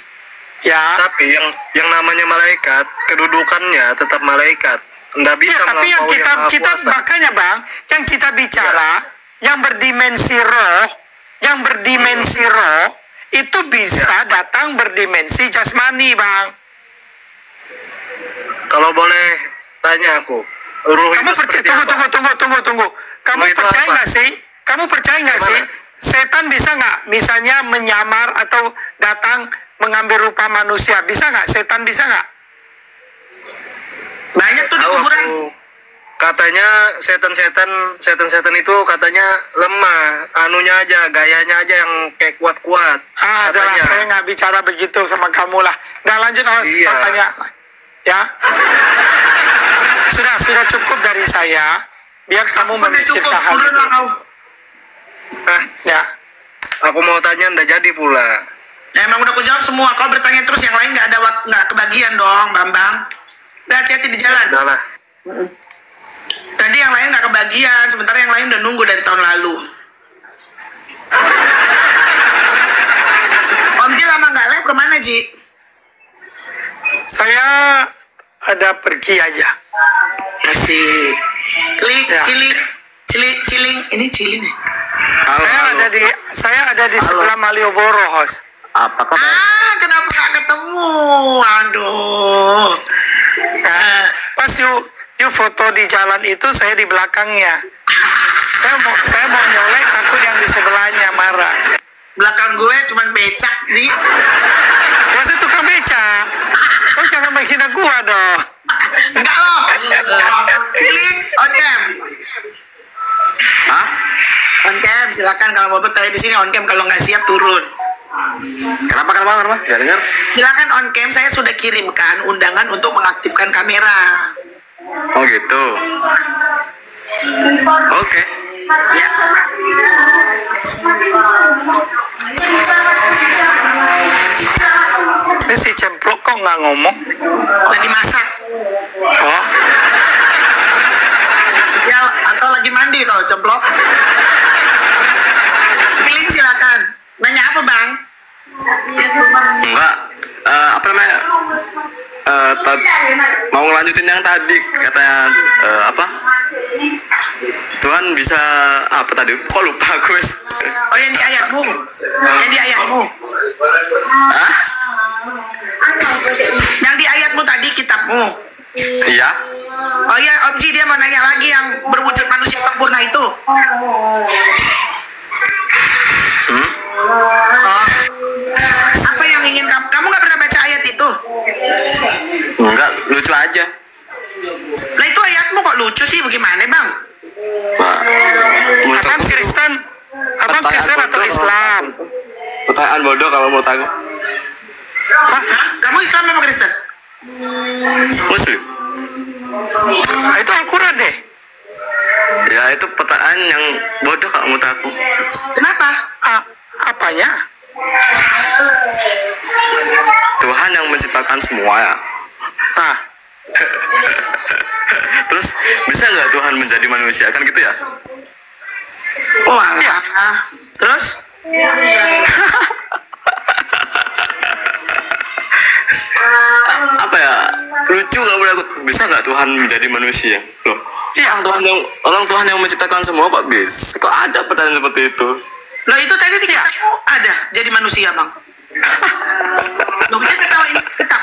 ya. Tapi yang namanya malaikat, kedudukannya tetap malaikat. Nggak bisa Ya, tapi yang melampaui Maha kita Kuasa. makanya Bang, yang kita bicara, yang berdimensi roh itu bisa datang berdimensi jasmani, Bang. Kalau boleh tanya aku, ruh Kamu itu seperti apa? tunggu. Kamu Ruh itu percaya apa? nggak sih? Kamu percaya nggak Gimana? sih? Setan bisa nggak, misalnya menyamar atau datang mengambil rupa manusia? Bisa nggak? Setan bisa nggak? Banyak tuh di Tahu kuburan. aku. Katanya setan itu katanya lemah, anunya aja, gayanya aja yang kayak kuat-kuat. Adalah Katanya. saya nggak bicara begitu sama kamu lah. Nah lanjut, Os, Iya. kau tanya. Ya. Sudah cukup dari saya. Biar kamu memikirkan hal turun itu. lah kau. Ya. Aku mau tanya ndak jadi pula. Ya emang udah aku jawab semua. Kau bertanya terus, yang lain nggak ada nggak kebagian dong, Bambang. Udah, hati-hati di jalan. Udah lah. Nanti yang lain nggak kebagian, sementara yang lain udah nunggu dari tahun lalu. Om Ji lama nggak live, kemana Ji? Saya ada pergi aja. Asik. Klik, Ya. kilik, ciling. Ini ciling. Saya ada di sebelah Malioboro, host. Apa kabar? Kenapa nggak ketemu? Aduh. Nah, pas you foto di jalan itu, saya di belakangnya. Saya mau nyolek, takut yang di sebelahnya marah. Belakang gue cuman becak, Ji. Ya saya tukang beca. Oh jangan menghina gua dong. Enggak loh. Ciling, on cam. Hah? On cam, silakan kalau mau bertanya di sini on cam, kalau nggak siap turun. Kenapa? Gak dengar? Silakan on cam, saya sudah kirimkan undangan untuk mengaktifkan kamera. Oh gitu. Oke. Ya. Ini si Cemplok kok nggak ngomong? Lagi masak. Oh, Ya, atau lagi mandi toh, Cemplok. Pilih silakan. Nanya apa, Bang? Enggak. Apa namanya? Mau ngelanjutin yang tadi katanya apa? Tuhan bisa apa tadi? Kok lupa aku wes. Oh, yang di ayatmu. Yang di ayatmu. Hah? Yang di ayatmu tadi, kitabmu. Iya. Oh iya, Om Ji, dia mau nanya lagi yang berwujud manusia sempurna itu. Oh. Apa yang ingin kamu nggak pernah baca ayat itu? Enggak, lucu aja. Lah itu ayatmu kok lucu sih, bagaimana Bang? Nah, menurut abang aku sih Kristen? Abang pertanyaan Kristen atau bodoh. Islam? Pertanyaan bodoh kalau mau tahu. Hah? Kamu Islam apa Kristen? Muslim. Nah, itu Al-Quran deh. Ya itu pertanyaan yang bodoh kalau menurut aku. Kenapa? Apanya? Tuhan yang menciptakan semua ya. Nah, Terus bisa nggak Tuhan menjadi manusia kan gitu ya? Oh alah. Terus? Apa ya? Lucu nggak boleh aku. Bisa nggak Tuhan menjadi manusia? Loh. iya. Orang Tuhan yang menciptakan semua kok bisa? Kok ada pertanyaan seperti itu? Loh itu tadi di kitabmu ada jadi manusia Bang. Loh kita ketawain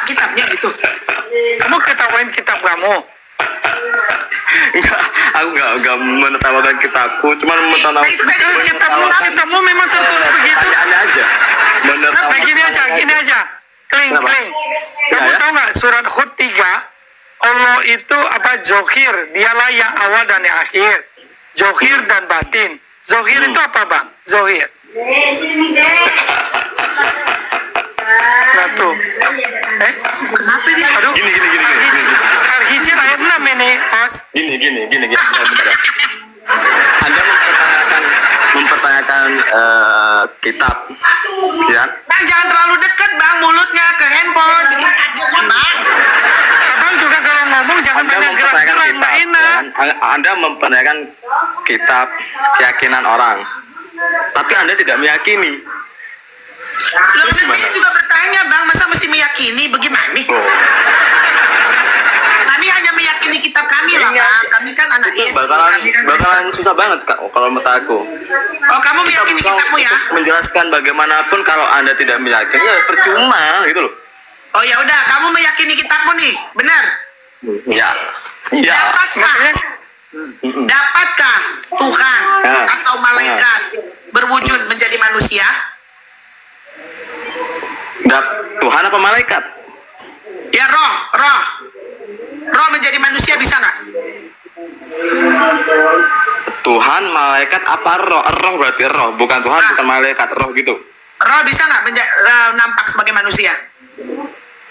kitabnya gitu. Kamu ketawain kitab kamu. Enggak, aku enggak menertawakan kitabku, cuman Nah itu tadi Kitabmu memang tertulis begitu. Ada aja. Nah, gini aja. Kling. Kamu Ya. tahu nggak surat Hud 3? Allah itu Zohir, dialah yang awal dan yang akhir. Zohir dan batin. Zohir itu apa Bang? Zohir. Nah tuh. Kenapa dia? Aduh. Gini. Al-Hijr ayat 6 ini, Mas. Gini. Bentar ya. Anda mempertanyakan kitab, ya? Bang jangan terlalu dekat Bang mulutnya ke handphone, bikin kaget Bang. Abang juga kalau ngomong jangan Anda banyak mempertanyakan gerak-gerak, kitab, nggak enak. ya? Anda mempertanyakan kitab keyakinan orang, tapi Anda tidak meyakini. Loh saya juga bertanya Bang, masa mesti meyakini bagaimana? Oh. Kami hanya meyakini kitab kami lah Bang. Kami kan anak Yesus. Kami kan Bakalan susah banget Kak, kalau menurut aku. Oh kamu meyakini kitabmu ya? Menjelaskan bagaimanapun kalau Anda tidak meyakini ya percuma gitu loh. Oh ya udah, kamu meyakini kitabmu nih, benar? Ya. Dapatkah Tuhan Ya. atau malaikat berwujud menjadi manusia? Tuhan apa malaikat? Ya roh menjadi manusia bisa nggak? Tuhan, malaikat apa roh? Roh berarti roh, bukan Tuhan, bukan malaikat, roh gitu. Roh bisa nggak nampak sebagai manusia?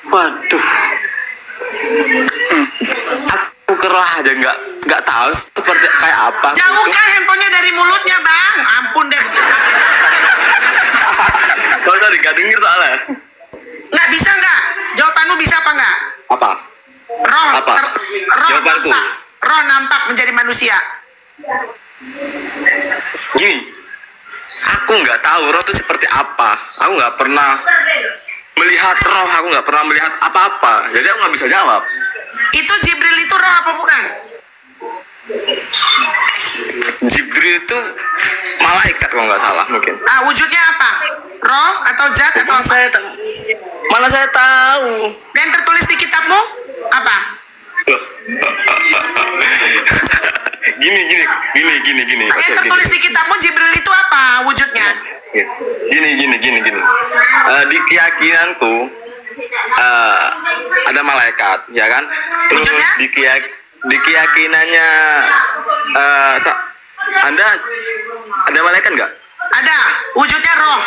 Waduh. Aku ke roh aja nggak tahu seperti kayak apa. Jauhkan handphonenya dari mulutnya, Bang. Ampun deh. Sorry, nggak denger soalnya. Nggak bisa nggak? Jawabanmu bisa apa nggak? Apa? Roh, Apa? roh Jawabanku. nampak. Roh nampak menjadi manusia. Gini, aku nggak tahu roh itu seperti apa. Aku nggak pernah melihat roh, aku nggak pernah melihat apa-apa. Jadi aku nggak bisa jawab. Itu Jibril itu roh apa bukan? Jibril itu malaikat kalau nggak salah mungkin. Ah, wujudnya apa? Roh atau zat atau apa? Mana saya tahu. Dan tertulis di kitabmu apa? Gini. Yang tertulis di kitabmu Jibril itu apa wujudnya? Gini. Di keyakinanku ada malaikat, ya kan? Terus Wujudnya? di keyakinannya Anda ada malaikat nggak? Ada. Wujudnya roh.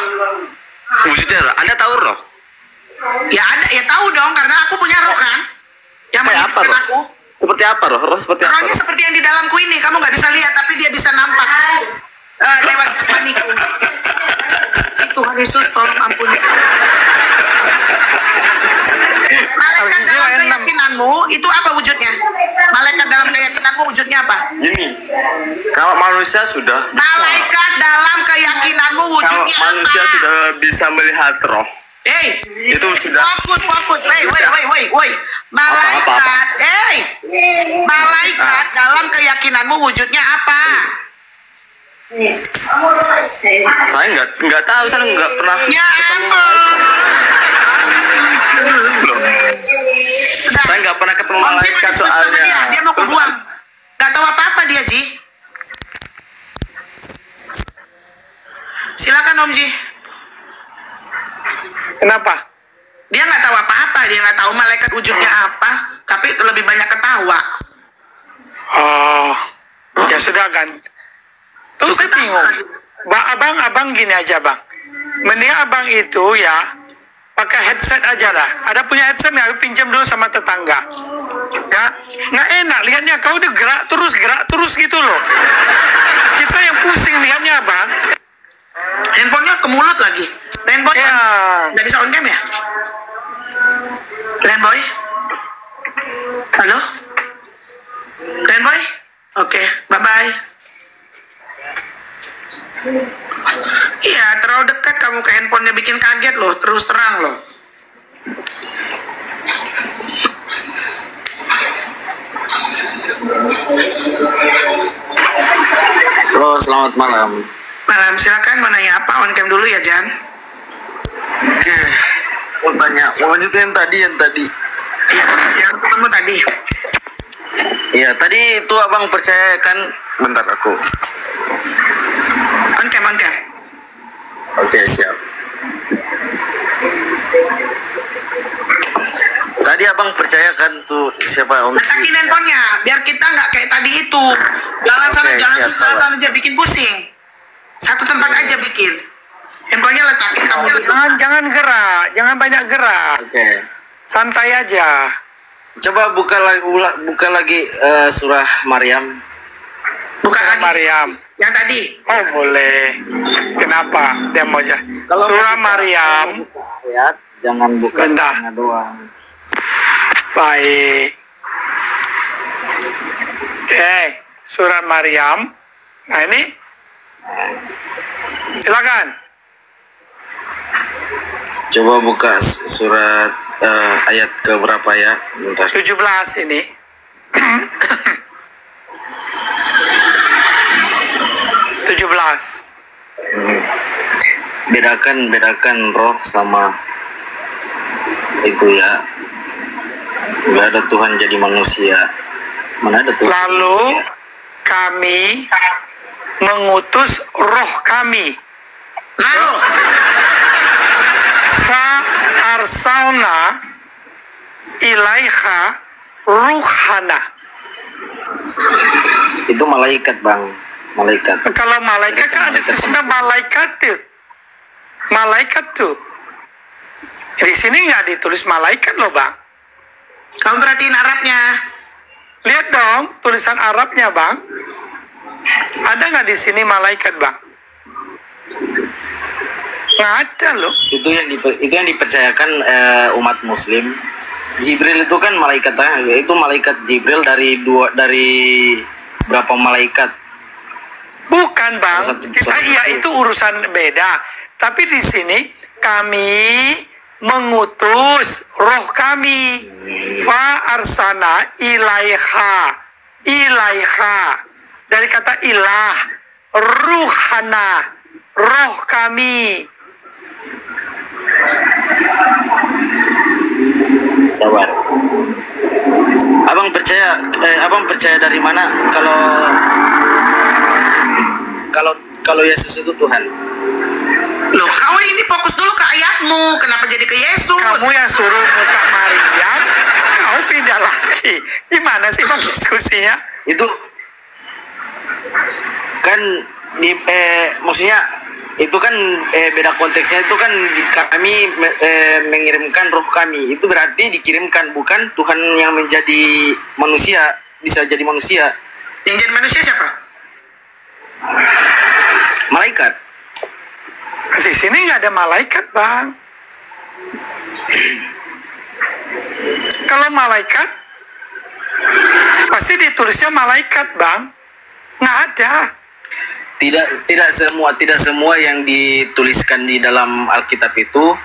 Wujudnya Anda tahu roh? Ya ada, ya tahu dong karena aku punya roh kan. Yang Kayak apa menghidupkan roh? aku. Seperti apa roh? Roh seperti apa? Rohnya Roh? seperti yang di dalamku ini, kamu nggak bisa lihat tapi dia bisa nampak lewat jasmaniku. Tuhan Yesus tolong ampuni. Malaikat dalam keyakinanmu itu apa wujudnya? Malaikat dalam keyakinanmu wujudnya apa? Gini, kalau manusia sudah Malaikat dalam keyakinanmu kalau wujudnya manusia apa? sudah bisa melihat roh, Hey, itu sudah fokus. Woi. Malaikat, malaikat dalam keyakinanmu wujudnya apa? saya nggak tahu, saya nggak pernah Ya ketemu ampun. Belum. Sudah. Saya nggak pernah ketemu Om Ji malaikat mau diskusi sama soalnya. dia mau Terus kebuang. Gak tahu apa-apa dia, Ji. Silakan Om Ji. Kenapa? Dia nggak tahu apa-apa, dia nggak tahu malaikat wujudnya apa, tapi lebih banyak ketawa. Oh, ya sudah kan. Terus saya bingung. Abang gini aja bang. Mending abang itu ya pakai headset aja lah. Ada punya headset nggak? Pinjam dulu sama tetangga. Ya, nggak enak lihatnya. Kau udah gerak terus gitu loh. Kita yang pusing lihatnya bang. Handphonenya ke mulut lagi. Landboy Ya. nggak bisa on cam ya? Landboy? Halo? Landboy? Oke, bye-bye. Iya, terlalu dekat kamu ke handphonenya, bikin kaget loh, terus terang loh. Halo, selamat malam. Malam, silakan mau nanya apa? On cam dulu ya, Jan. Oke, mau tanya, mau lanjutin yang tadi. Iya, yang temenmu tadi. Iya, tadi itu abang percaya kan? Bentar aku. On cam. Oke, siap. Tadi abang percaya kan tuh siapa Om Ji? Letakin handphonenya, biar kita nggak kayak tadi itu. Jalan sana, Oke, jalan siap, sana, Pak. sana aja, bikin pusing. Satu tempat aja bikin. Handphonenya letakin kamu gitu. Jangan gerak, jangan banyak gerak. Oke. Santai aja. Coba buka lagi surah Maryam. Bukan lagi. Maryam. Yang tadi. Oh boleh. Kenapa? Dia mau aja. Surah Maryam. Ayat, jangan buka Sebentar. tengah doang. Baik. Surah Maryam. Nah ini. Silakan. Coba buka surat ayat ke berapa ya? Bentar. 17 ini. Bedakan roh sama itu ya. Gak ada Tuhan jadi manusia. Mana ada Tuhan Lalu manusia? kami mengutus roh kami. Lalu. Arsalna ilaiha ruhana. Itu malaikat bang, malaikat. Kalau malaikat kan ada tulisannya malaikat tuh. Malaikat tuh. Di sini nggak ditulis malaikat loh bang. Kamu perhatiin Arabnya. Lihat dong tulisan Arabnya, Bang. Ada nggak di sini malaikat, Bang? Nggak ada loh. Itu yang dipercayakan umat Muslim. Jibril itu kan malaikatnya, itu malaikat Jibril dari berapa malaikat? Bukan, Bang. Kita satu. iya itu urusan beda. Tapi di sini kami mengutus roh kami. Fa arsana ilaiha. Dari kata ilah, ruhana, roh kami. Sabar. Abang percaya dari mana kalau Yesus itu Tuhan? Loh, kau ini fokus dulu ke ayatmu. Kenapa jadi ke Yesus? Kamu yang suruh buka Maryam, kau pindah lagi. Gimana sih Bang diskusinya? Itu kan maksudnya itu kan beda konteksnya. Itu kan kami mengirimkan roh kami, itu berarti dikirimkan, bukan Tuhan yang menjadi manusia, bisa jadi manusia. Yang jadi manusia siapa? Malaikat. Di sini nggak ada malaikat, Bang. Kalau malaikat pasti ditulisnya malaikat, Bang. Nggak ada. Tidak semua yang dituliskan di dalam Alkitab itu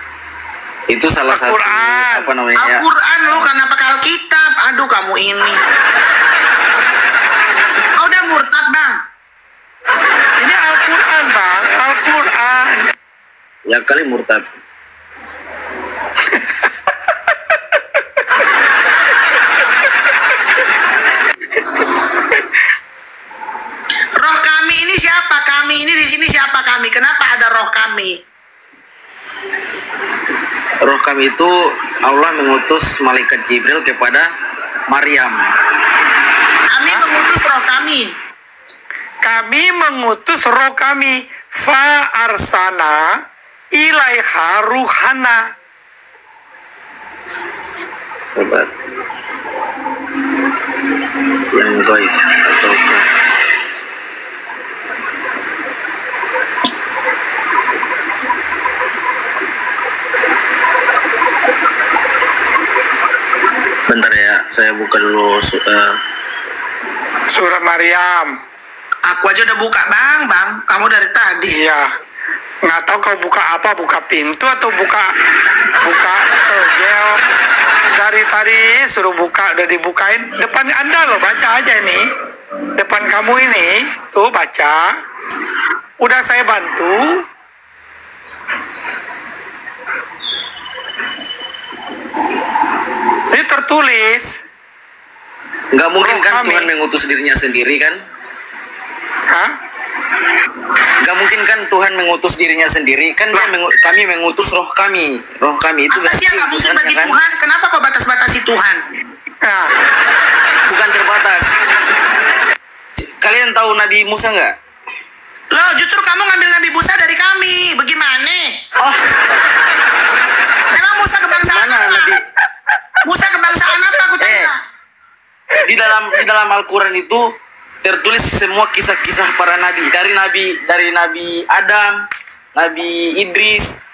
salah satu Al-Quran. apa namanya? Al-Quran lu, kenapa ke Alkitab? Aduh, kamu ini. Kau udah murtad, Bang. Ini Al-Quran, Bang. Al-Quran. Ya kali murtad. Roh kami ini siapa? Kami ini di sini siapa kami? Kenapa ada roh kami? Roh kami itu Allah mengutus malaikat Jibril kepada Maryam. Kami mengutus roh kami. Kami mengutus roh kami. Fa arsana ilaiha ruhana. Sabar. Yang gaib ataukah? Bentar ya, saya buka dulu Surah Maryam. Aku aja udah buka, Bang. Kamu dari tadi. Iya. Nggak tahu kau buka apa, buka pintu atau buka gel. Dari tadi suruh buka, udah dibukain. Depan Anda loh, baca aja ini. Depan kamu ini, tuh baca. Udah saya bantu. Ini tertulis. Nggak mungkin Roh kan kami. Tuhan mengutus dirinya sendiri kan? Hah? Nggak mungkin kan Tuhan mengutus dirinya sendiri kan? Kami mengutus roh kami. Roh kami itu Apa sih yang nggak mungkin utusannya bagi kan? Tuhan? Kenapa kau batas-batasi Tuhan? Nah, Bukan terbatas. Kalian tahu Nabi Musa nggak? Loh, justru kamu ngambil Nabi Musa dari kami. Bagaimana? Oh, Emang Musa kebangsaan mana apa? Nabi? Musa kebangsaan apa, aku tanya? Di dalam Al-Quran itu tertulis semua kisah-kisah para nabi, dari Nabi Adam, Nabi Idris,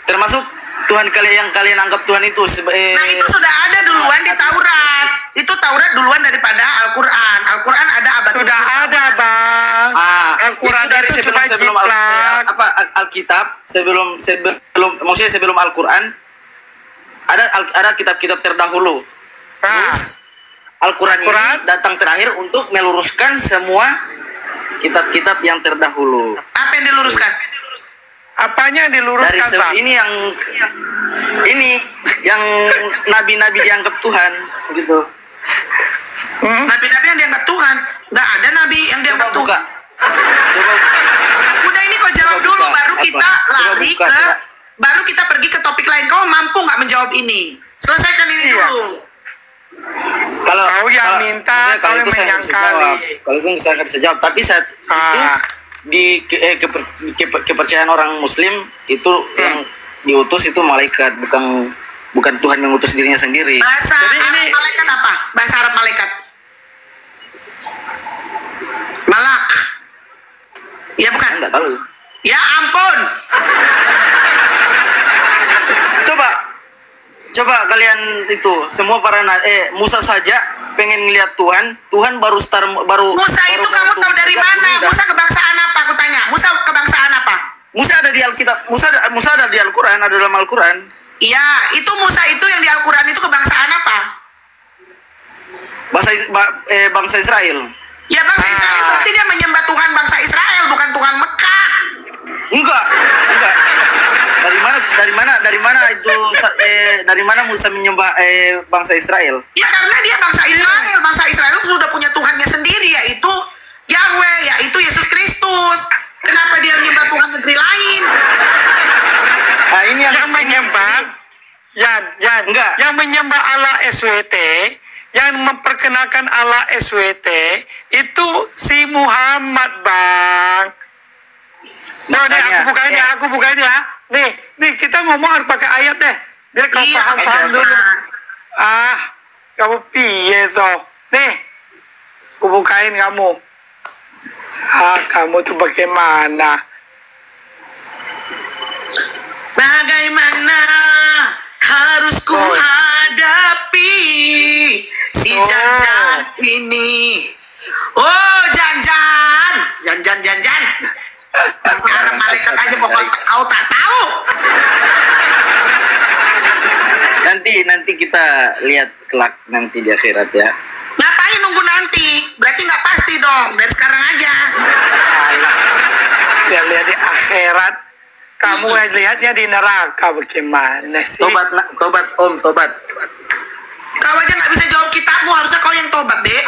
termasuk Tuhan yang kalian anggap Tuhan itu Nah, itu sudah ada duluan di Taurat. Itu Taurat duluan daripada Al-Quran. Al-Quran ada abad sudah ada, Bang. Al-Quran itu cuma jiplak. Alkitab sebelum maksudnya sebelum Al-Quran ada kitab-kitab terdahulu. Nah, Terus Al-Quran ini datang terakhir untuk meluruskan semua kitab-kitab yang terdahulu. Apa yang diluruskan? apanya yang diluruskan, Bang? Ini yang nabi-nabi dianggap Tuhan gitu. Nabi-nabi yang dianggap Tuhan. Nggak ada nabi yang dianggap Coba buka. Tuhan. Coba Udah, ini kau jawab Coba dulu, buka. baru Apa? kita Coba lari buka, ke, coba. baru kita pergi ke topik lain. Kau mampu nggak menjawab ini? Selesaikan ini Iya. dulu. Kau yang minta, maksudnya kalau kau yang itu saya nggak bisa menyangkali. jawab. Kalau itu saya nggak bisa jawab. Tapi saat itu di kepercayaan orang Muslim itu yang diutus itu malaikat, bukan Tuhan mengutus dirinya sendiri. Bahasa Jadi Arab ini- malaikat apa? Bahasa Arab malaikat. Ya bukan. Enggak tahu. Ya ampun. Coba kalian itu semua para Musa saja pengen lihat Tuhan baru Musa itu kamu tahu dari mana? Musa kebangsaan apa? Aku tanya. Musa kebangsaan apa? Musa ada di Alkitab. Musa ada di Al-Qur'an, ada dalam Al-Qur'an. Iya, itu Musa itu yang di Al-Qur'an itu kebangsaan apa? Bangsa Israel. Ya bangsa Israel berarti dia menyembah Tuhan bangsa Israel, bukan Tuhan Mekah. Enggak. Dari mana Musa menyembah bangsa Israel? Ya karena dia bangsa Israel. Bangsa Israel sudah punya Tuhannya sendiri, yaitu Yahweh, yaitu Yesus Kristus. Kenapa dia menyembah Tuhan negeri lain? Nah, ini Yang menyembah Enggak. yang menyembah Allah SWT, yang memperkenalkan Allah SWT itu si Muhammad, Bang. Nah, nih aku bukain ya. Nih kita ngomong harus pakai ayat deh. Biar kau paham dulu. Kamu piye toh? Nih, aku bukain kamu. Kamu tuh bagaimana? Bagaimana harus ku hadapi si Janjan ini? Oh, Janjan. Sekarang malaikat aja pokoknya kau tak tahu. Nanti kita lihat kelak nanti di akhirat ya. Ngapain nunggu nanti? Berarti nggak pasti dong. Dari sekarang aja. Dia lihat di akhirat, kamu lihatnya di neraka, bagaimana sih? Tobat Om. Kau aja nggak bisa jawab kitabmu, harusnya kau yang tobat, Dek.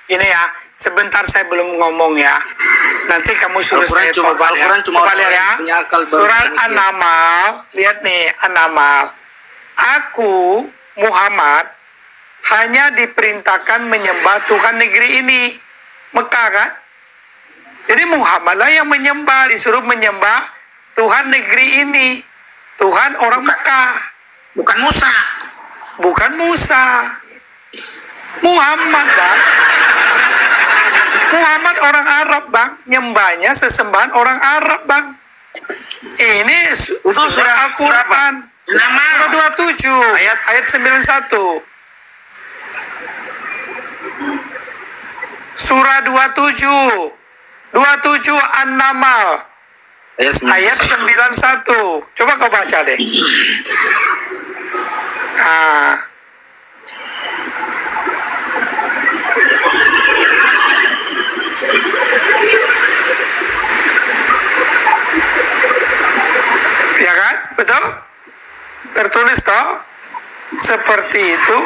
Gini ya. Sebentar saya belum ngomong ya. Nanti kamu suruh saya tobat ya. Coba lihat ya. Surat An-Naml. Lihat nih An-Naml. Aku Muhammad hanya diperintahkan menyembah Tuhan negeri ini, Mekah kan? Jadi Muhammad lah yang menyembah, disuruh menyembah Tuhan negeri ini, Tuhan orang Mekah. Bukan Musa. Muhammad, Bang. Muhammad orang Arab, Bang. Nyembahnya sesembahan orang Arab, Bang. Ini surah Al-Quran. Surah 27 ayat 91. Surah 27 An-Naml ayat 91. Coba kau baca deh. Ya kan? Betul? Tertulis toh? Seperti itu.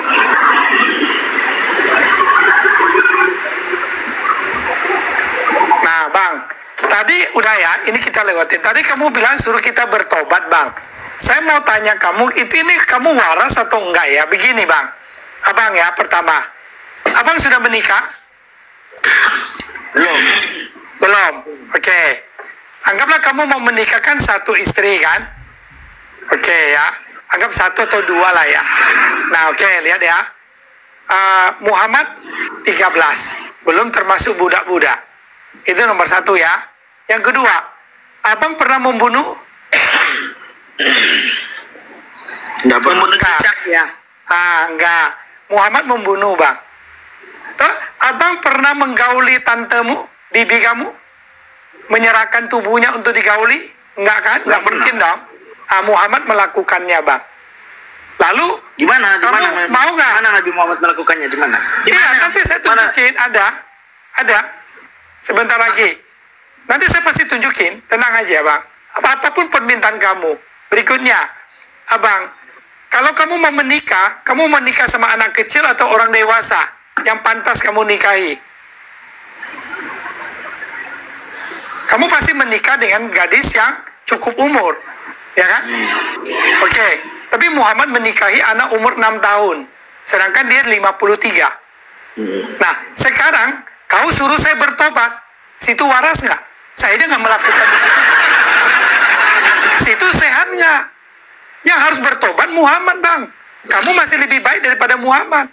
Nah, Bang, tadi udah ya, ini kita lewatin. Tadi kamu bilang suruh kita bertobat, Bang. Saya mau tanya kamu, ini kamu waras atau enggak ya? Begini, Bang. Abang ya, pertama. Abang sudah menikah? Belum. Oke. Anggaplah kamu mau menikahkan satu istri kan? Oke ya. Anggap satu atau dua lah ya. Nah, oke, lihat ya. Muhammad 13. Belum termasuk budak-budak. Itu nomor satu ya. Yang kedua, abang pernah membunuh? Membunuh cicak ya. Enggak. Muhammad membunuh, Bang. Toh, abang pernah menggauli tantemu, bibi kamu? Menyerahkan tubuhnya untuk digauli? Enggak kan? Enggak mungkin dong. Muhammad melakukannya, Bang. Lalu Gimana? Kamu mau nggak? Mana Nabi Muhammad melakukannya? Di mana? Iya, nanti saya tunjukin. Ada. Sebentar lagi. Nanti saya pasti tunjukin. Tenang aja, Bang. Apapun permintaan kamu. Berikutnya, Abang, kalau kamu mau menikah sama anak kecil atau orang dewasa yang pantas kamu nikahi? Kamu pasti menikah dengan gadis yang cukup umur, ya kan? Oke. Tapi Muhammad menikahi anak umur 6 tahun, sedangkan dia 53. Nah, sekarang kau suruh saya bertobat, situ waras nggak? Saya aja nggak melakukan itu. Situ sehat nggak? Yang harus bertobat Muhammad, Bang. Kamu masih lebih baik daripada Muhammad.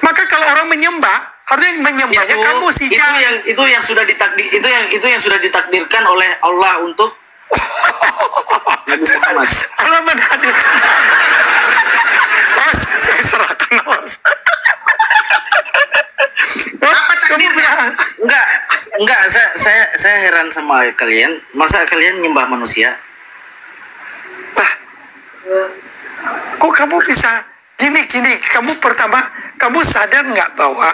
Maka kalau orang menyembah, harusnya menyembahnya kamu si jahil. Itu yang sudah ditakdirkan oleh Allah untuk Nabi Muhammad. Allah menghadirkan. Mas, saya serahkan Mas. Apa takdirnya? Enggak, saya heran sama kalian. Masa kalian nyembah manusia? Kok kamu bisa gini? Kamu pertama, kamu sadar nggak bahwa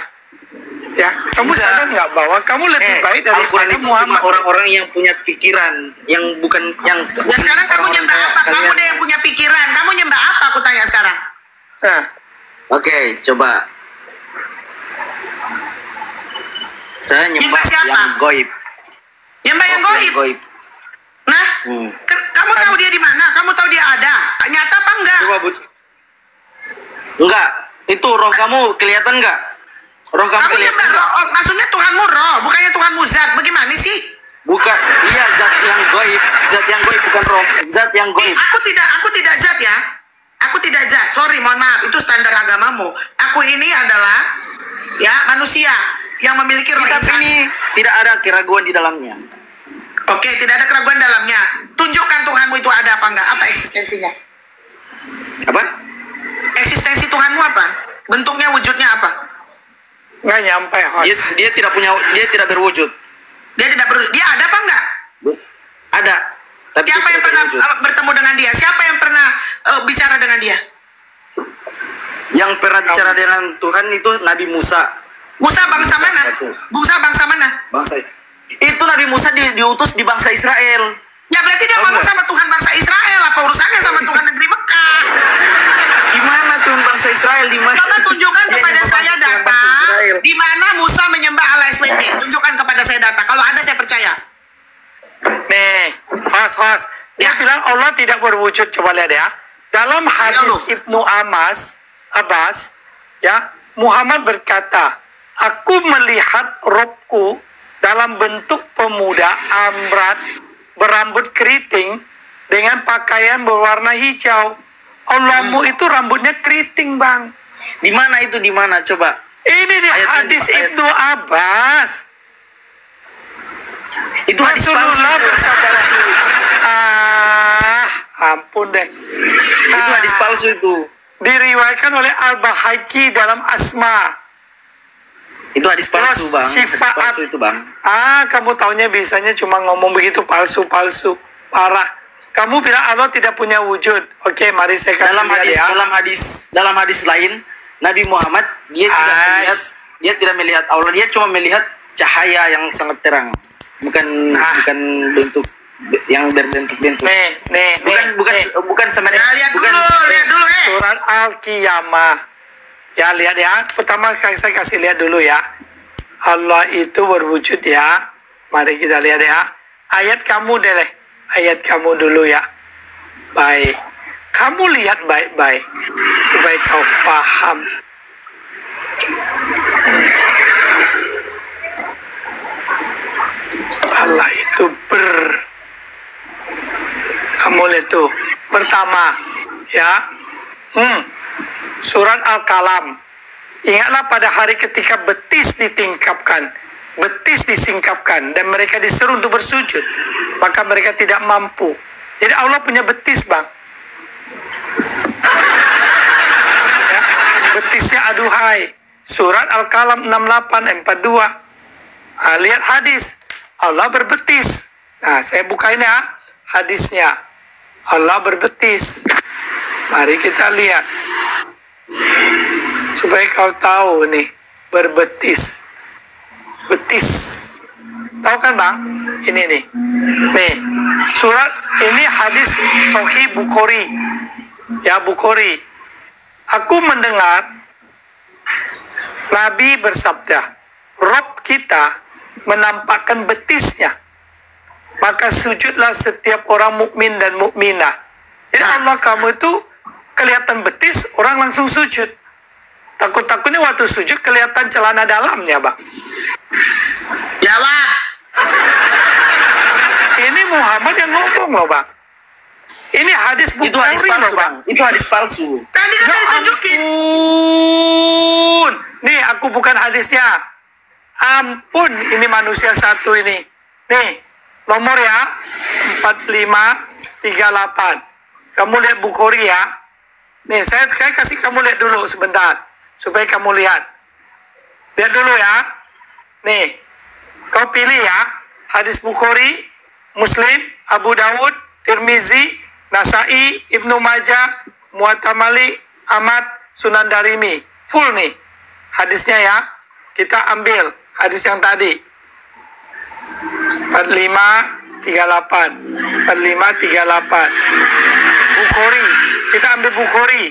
sadar nggak bahwa kamu lebih baik daripada Muhammad? Orang-orang yang punya pikiran, yang bukan yang. Ya sekarang kamu nyembah apa? Kamu deh yang punya pikiran. Kamu nyembah apa? Aku tanya sekarang. Nah, Oke, coba. Saya nyembah Nyembah siapa? yang goib. Nyembah yang goib. Nah, kamu tahu dia di mana? Kamu tahu dia ada? Nyata apa enggak? Coba enggak. Itu roh kamu kelihatan enggak? Roh kamu Kamu kelihatan nyembah enggak? roh, maksudnya Tuhanmu roh, bukannya Tuhanmu zat. Bagaimana sih? Bukan, iya zat yang goib bukan roh, zat yang goib. Aku tidak zat ya. Aku tidak zat. Sorry, mohon maaf. Itu standar agamamu. Aku ini adalah ya manusia yang memiliki roh Kitab insan. ini tidak ada keraguan di dalamnya. Oke, tidak ada keraguan dalamnya. Tunjukkan Tuhanmu itu ada apa enggak? Apa eksistensinya? Apa? Eksistensi Tuhanmu apa? Bentuknya, wujudnya apa? nggak nyampe host. Dia tidak berwujud. Dia ada apa enggak? Ada. Tapi Siapa dia yang tidak pernah berwujud. bertemu dengan dia? Siapa yang pernah bicara dengan dia? Yang pernah bicara dengan Tuhan itu Nabi Musa. Musa bangsa mana? Musa bangsa mana? Bangsa itu Nabi Musa diutus di bangsa Israel. Ya berarti dia ngomong sama Tuhan bangsa Israel. Apa urusannya sama Tuhan negeri Mekah? Di mana Tuhan bangsa Israel? Di mana? Coba tunjukkan Dia kepada nyembah saya Tuhan bangsa data Israel. di mana Musa menyembah Allah SWT. Tunjukkan kepada saya data. Kalau ada saya percaya. Nih, host. Dia Ya. bilang Allah tidak berwujud. Coba lihat ya. Dalam hadis Ibnu Abbas, ya, Muhammad berkata, aku melihat Robku dalam bentuk pemuda amrat berambut keriting dengan pakaian berwarna hijau. Allahmu itu rambutnya keriting, Bang. Di mana itu? Di mana? Coba. Ini di Ayat hadis ini, ayat. Ibnu Abbas. Itu hadis palsu. Rasulullah bersabda, ampun deh. Itu hadis palsu itu. Diriwayatkan oleh Al-Bahaqi dalam Asma. Itu hadis palsu, Bang. Hadis Syifaat. palsu itu, Bang. Kamu taunya biasanya cuma ngomong begitu palsu. Parah. Kamu bilang Allah tidak punya wujud. Oke, mari saya kasih lihat ya. Dalam hadis lain, Nabi Muhammad dia tidak melihat Allah, dia cuma melihat cahaya yang sangat terang. Bukan bentuk yang berbentuk-bentuk. Nih. Bukan sama Lihat dulu. Surat Al-Qiyamah. Ya, lihat ya. Pertama saya kasih lihat dulu ya. Allah itu berwujud ya. Mari kita lihat ya. Ayat kamu dulu ya. Baik. Kamu lihat baik-baik supaya kau paham. Allah itu kamu lihat tuh. Pertama, ya. Surat Al-Qalam. Ingatlah pada hari ketika betis disingkapkan dan mereka disuruh untuk bersujud, maka mereka tidak mampu. Jadi Allah punya betis, Bang. Ya, betisnya aduhai. Surat Al-Qalam 68:42. Lihat hadis. Allah berbetis. Nah, saya bukain ya hadisnya. Allah berbetis. Mari kita lihat. Supaya kau tahu nih, berbetis. Betis. Tahu kan, Bang? Ini nih. Nih, surat ini hadis Sahih Bukhari. Ya, Bukhari. Aku mendengar Nabi bersabda, Rob kita menampakkan betisnya, maka sujudlah setiap orang mukmin dan mukminah. Jadi Allah kamu itu kelihatan betis, orang langsung sujud. Takut-takutnya waktu sujud kelihatan celana dalamnya, Bang. Jawab. Ini Muhammad yang ngomong loh, Bang. Ini hadis Itu hadis Bukhari palsu, loh, Bang. Itu hadis palsu. Tadi kan ditunjukin. Ampun. Nih, aku bukan hadisnya. Ampun, ini manusia satu ini. Nih, nomor ya, 4538. Kamu lihat Bukhari ya. Nih, saya kasih kamu lihat dulu sebentar. Supaya kamu lihat. Lihat dulu ya. Nih, kau pilih ya. Hadis Bukhari, Muslim, Abu Dawud, Tirmizi, Nasai, Ibnu Majah, Muwatta Malik, Ahmad, Sunan Darimi. Full nih hadisnya ya. Kita ambil hadis yang tadi. 4538. 4538. Bukhari. Kita ambil Bukhari.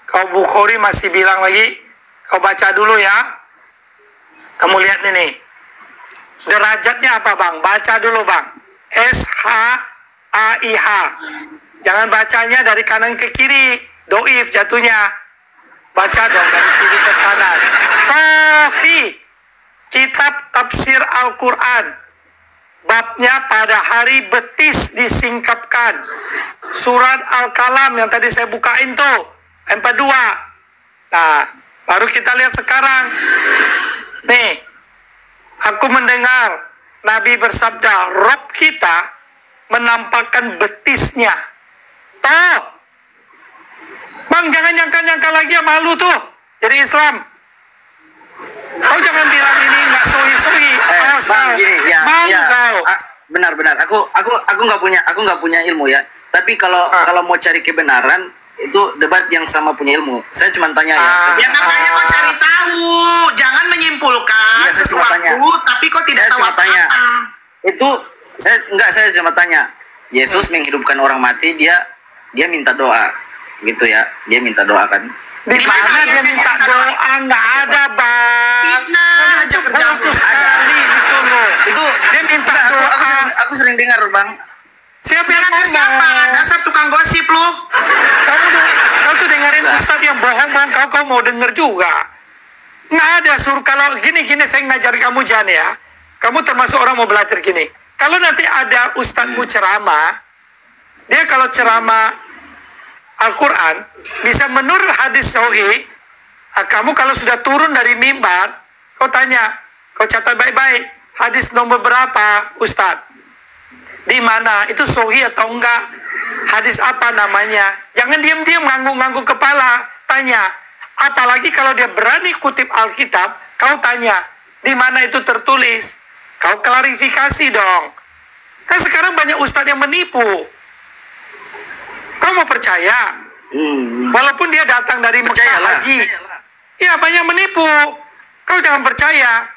Kau Bukhari masih bilang lagi. Kau baca dulu ya. Kamu lihat nih. Derajatnya apa bang? Baca dulu bang. SHAIH. Jangan bacanya dari kanan ke kiri. Doif jatuhnya. Baca dong dari kiri ke kanan. Sahih. Kitab Tafsir Al-Quran. Babnya pada hari betis disingkapkan. Surat Al-Kalam yang tadi saya bukain tuh. MP2. Nah, baru kita lihat sekarang. Nih, aku mendengar Nabi bersabda, Rob kita menampakkan betisnya. Toh, bang jangan nyangka-nyangka lagi ya, malu tuh. Jadi Islam. Kau jangan bilang ini nggak sohi-sohi. Bang, gini, ya, malu ya, kau. benar. Aku nggak punya ilmu ya. Tapi kalau mau cari kebenaran itu debat yang sama punya ilmu. Saya cuma tanya Ya makanya kau cari tahu, jangan menyimpulkan Iya, saya cuma tanya. sesuatu, tapi kau tidak Saya tahu cuma tanya. apa-apa. Itu saya cuma tanya. Yesus menghidupkan orang mati, dia minta doa. Gitu ya. Dia minta doa kan. Di mana dia minta doa? Nggak ada bang. Fitnah aja kerja Bagus sekali gitu loh. Itu Dia minta doa. aku sering dengar, Bang. Siapa yang Dengar siapa? ngomong? Dasar tukang gosip lu. Kau tuh dengerin ustadz yang bohong-bohong, kau mau denger juga. Nggak ada kalau gini saya ngajari kamu Jan ya. Kamu termasuk orang mau belajar gini. Kalau nanti ada ustadzmu ceramah, dia kalau ceramah Al-Quran bisa menurut hadis sahih. Kamu kalau sudah turun dari mimbar, kau tanya, kau catat baik-baik, hadis nomor berapa ustadz? Di mana? Itu sahih atau enggak? Hadis apa namanya? Jangan diam-diam ngangguk-ngangguk kepala. Tanya. Apalagi kalau dia berani kutip Alkitab, kau tanya, di mana itu tertulis? Kau klarifikasi dong. Kan sekarang banyak ustadz yang menipu. Kau mau percaya? Walaupun dia datang dari Mekah Haji. Ya, banyak menipu. Kau jangan percaya.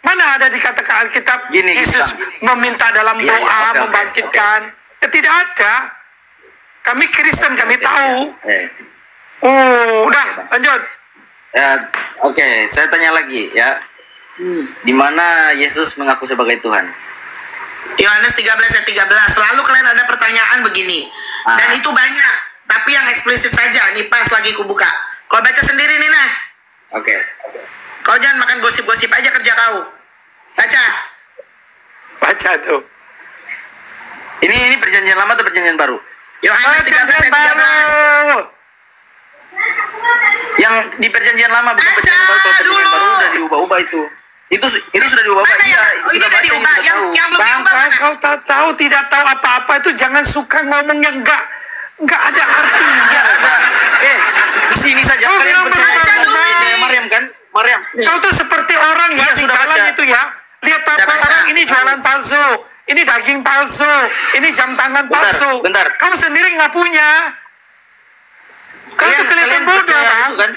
Mana ada dikatakan Alkitab Yesus meminta dalam doa membangkitkan? Ya tidak ada. Kami Kristen, kami tahu. Udah, lanjut. Oke, saya tanya lagi ya. Di mana Yesus mengaku sebagai Tuhan? Yohanes 13 ayat 13. Lalu kalian ada pertanyaan begini. Dan itu banyak. Tapi yang eksplisit saja. Nih pas lagi kubuka. Kau baca sendiri nih nah. Oke. Kau jangan makan gosip-gosip aja kerja kau. Baca. Baca tuh. Ini perjanjian lama atau perjanjian baru? Yohanes 13 ayat 13. Yang di perjanjian lama bukan Baca perjanjian baru. Kalau perjanjian dulu. baru udah diubah-ubah itu. Itu sudah diubah-ubah. Mana Iya, yang- sudah ini baca, diubah. sudah tahu. Yang belum Bang, diubah mana? kau tahu tidak tahu apa-apa itu jangan suka ngomong yang enggak ada artinya. Di sini saja Kau kalian bilang percaya baca dulu, percaya Maryam kan? Maryam. Kau tuh seperti orang ya Iya, di sudah jalan baca. itu ya. Lihat Sudah apa baca. orang ini jualan palsu, ini daging palsu, ini jam tangan palsu. Bentar. Kamu sendiri nggak punya. Kau tuh kelihatan bodoh, percaya Bang. itu kan?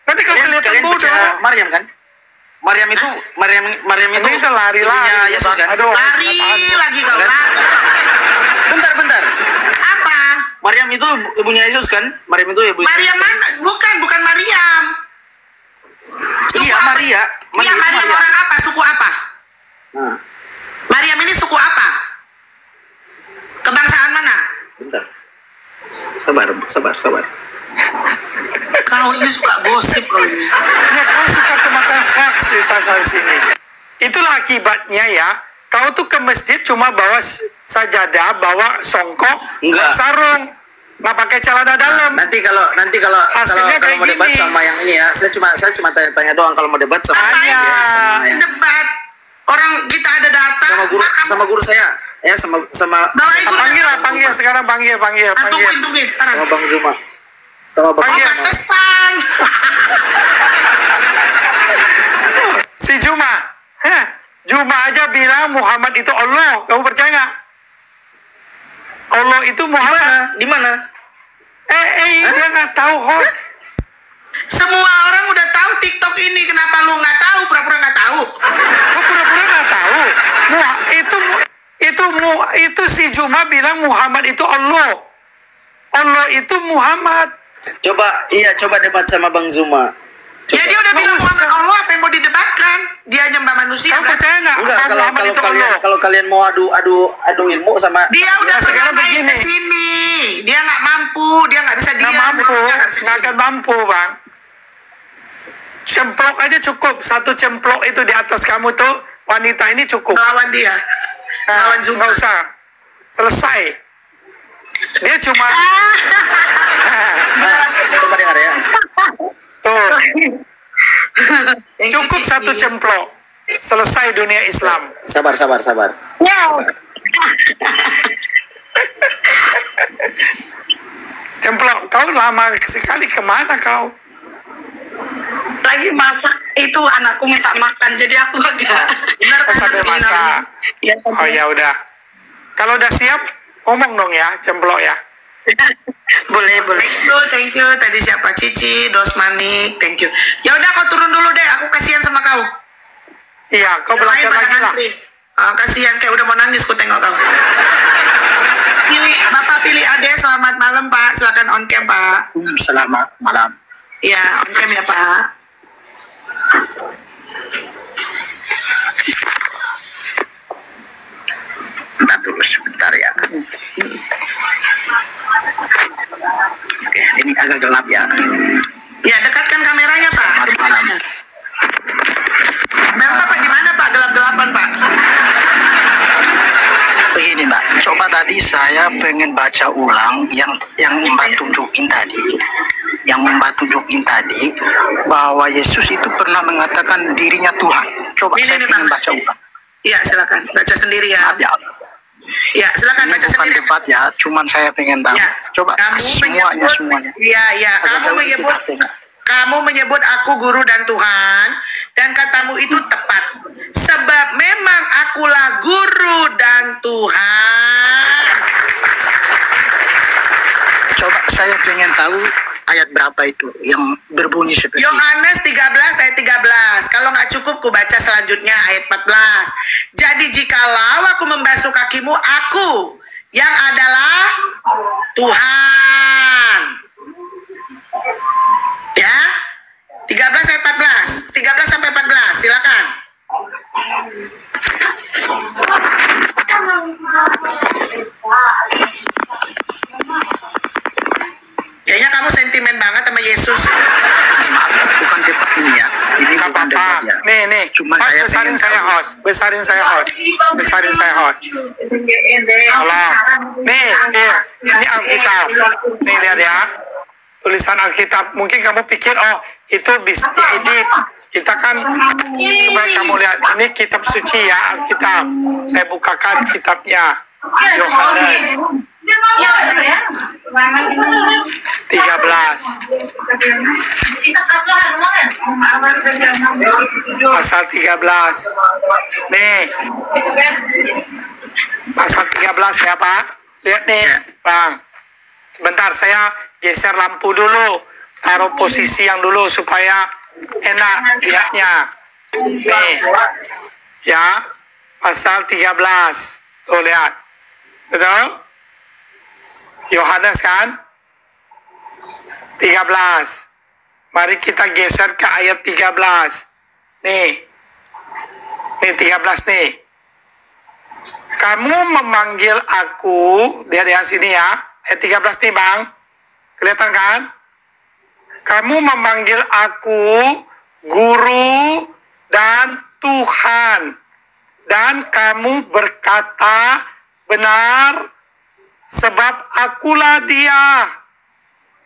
Nanti kau kelihatan Kalian bodoh. percaya Maryam kan? Maryam itu Ini itu lari-lari. ibunya Yesus kan? Aduh, Lari lagi kau. Kan? Bentar. Apa? Maryam itu ibunya Yesus kan? Maryam itu ibunya Maryam mana? Bukan Maryam. Iya, Maria. Iya, itu Maryam Maria. orang apa? Suku apa? Nah, Maryam ini suku apa? Kebangsaan mana? bentar. Sabar. Kau ini suka gosip kau ini. Ya, kau suka kemakan hoax di sini. Itulah akibatnya ya. Kau tuh ke masjid cuma bawa sajadah, bawa songkok, Enggak. bawa sarung. nggak pakai celana dalam. Nanti kalau Hasilnya kayak mau debat gini. sama yang ini ya, saya cuma tanya-tanya doang kalau mau debat sama Apa Tanya. yang debat? Orang kita ada data. sama guru saya ya sama Bawain guru Panggil lah, saya. panggil sekarang, panggil. Tungguin sekarang. sama Bang Zuma. Sama Bang Panggil. Zuma. Pantesan. Si Juma, Juma aja bilang Muhammad itu Allah. Kamu percaya nggak? Allah itu Muhammad. Di mana? Dia nggak tahu host. Semua orang udah tahu TikTok ini, kenapa lu nggak tahu? Pura-pura nggak tahu. Kok pura-pura nggak tahu? Itu si Juma bilang Muhammad itu Allah. Allah itu Muhammad. Coba debat sama Bang Zuma. Ya dia udah Nggak bilang usah. Muhammad Allah, apa yang mau didebatkan? Dia nyembah manusia. Kamu kan? percaya nggak? Enggak, Kalau Muhammad itu Allah. kalau kalian mau adu ilmu sama Dia udah Ya, pernah sekarang naik begini. ke sini. Dia nggak mampu, dia nggak bisa Nggak diam. mampu, Dia nggak bisa nggak diam. akan mampu, Bang. Cemplok aja cukup. Satu cemplok itu di atas kamu tuh, wanita ini cukup. Lawan dia. Lawan Zuma. Nggak usah. Selesai. Dia cuma coba dengar ya. tuh Thank you, cukup Cici. satu cemplok. Selesai dunia Islam. Sabar. Cemplok, kau lama sekali kemana kau? Lagi masak itu anakku minta makan jadi aku agak Benar kan? Sambil masak. ya, Oh ya udah. Kalau udah siap, ngomong dong ya, cemplok ya. boleh Thank you. Tadi siapa? Cici, Dosmanik, thank you. Ya udah kau turun dulu deh, aku kasihan sama kau. Iya, kau Yang lain belajar pada lagi lah. ngantri. Kasihan kayak udah mau nangis ku tengok kau. Bapak pilih Ade, selamat malam Pak. Silakan on cam Pak. Selamat malam. Ya, on cam ya Pak. Bentar dulu sebentar ya. Oke, ini agak gelap ya. Ya, dekatkan kameranya Pak. Selamat malam. Memang Bapak di mana Pak? Gelap-gelapan Pak. Begini Mbak, coba tadi saya pengen baca ulang yang Mbak tunjukin tadi. Yang Mbak tunjukin tadi bahwa Yesus itu pernah mengatakan dirinya Tuhan. Coba Ini saya nih, pengen Bang. baca ulang. Ya, silakan baca sendiri ya. Maaf ya, Ya, silakan ini baca bukan sendiri. debat ya, cuman saya pengen tahu. Ya, Coba semuanya. Iya, Agak kamu jauh menyebut dikit, Pak. kamu menyebut aku guru dan Tuhan, dan katamu itu tepat. Sebab memang akulah guru dan Tuhan. Coba saya pengen tahu ayat berapa itu yang berbunyi seperti itu. Yohanes 13 ayat 13. Kalau nggak cukup, ku baca selanjutnya ayat 14. Jadi jikalau aku membasuh kakimu, aku yang adalah Tuhan. Ya, 13 ayat 14. 13 sampai 14, silakan. Kayaknya kamu sentimen banget sama Yesus. Maaf, bukan debat ini ya. Ini Nggak bukan debat apa-apa. ya. Nih. Cuma Host, saya besarin pengen saya tahu. host. Besarin saya host. Halo. Nih. Ini Alkitab. Nih lihat ya. Tulisan Alkitab. Mungkin kamu pikir, oh itu bisa diedit. Kita kan, coba kamu lihat. Ini kitab suci ya, Alkitab. Saya bukakan kitabnya. Yohanes 13. Pasal 13. Nih. Pasal 13 ya Pak. Lihat nih Bang. Sebentar saya geser lampu dulu. Taruh posisi yang dulu supaya enak lihatnya. Nih. Ya. Pasal 13. Tuh lihat. Betul? Yohanes kan? 13. Mari kita geser ke ayat 13. Nih. Nih 13 nih. Kamu memanggil aku, lihat ya sini ya. Ayat 13 nih Bang. Kelihatan kan? Kamu memanggil aku guru dan Tuhan. Dan kamu berkata benar sebab akulah dia.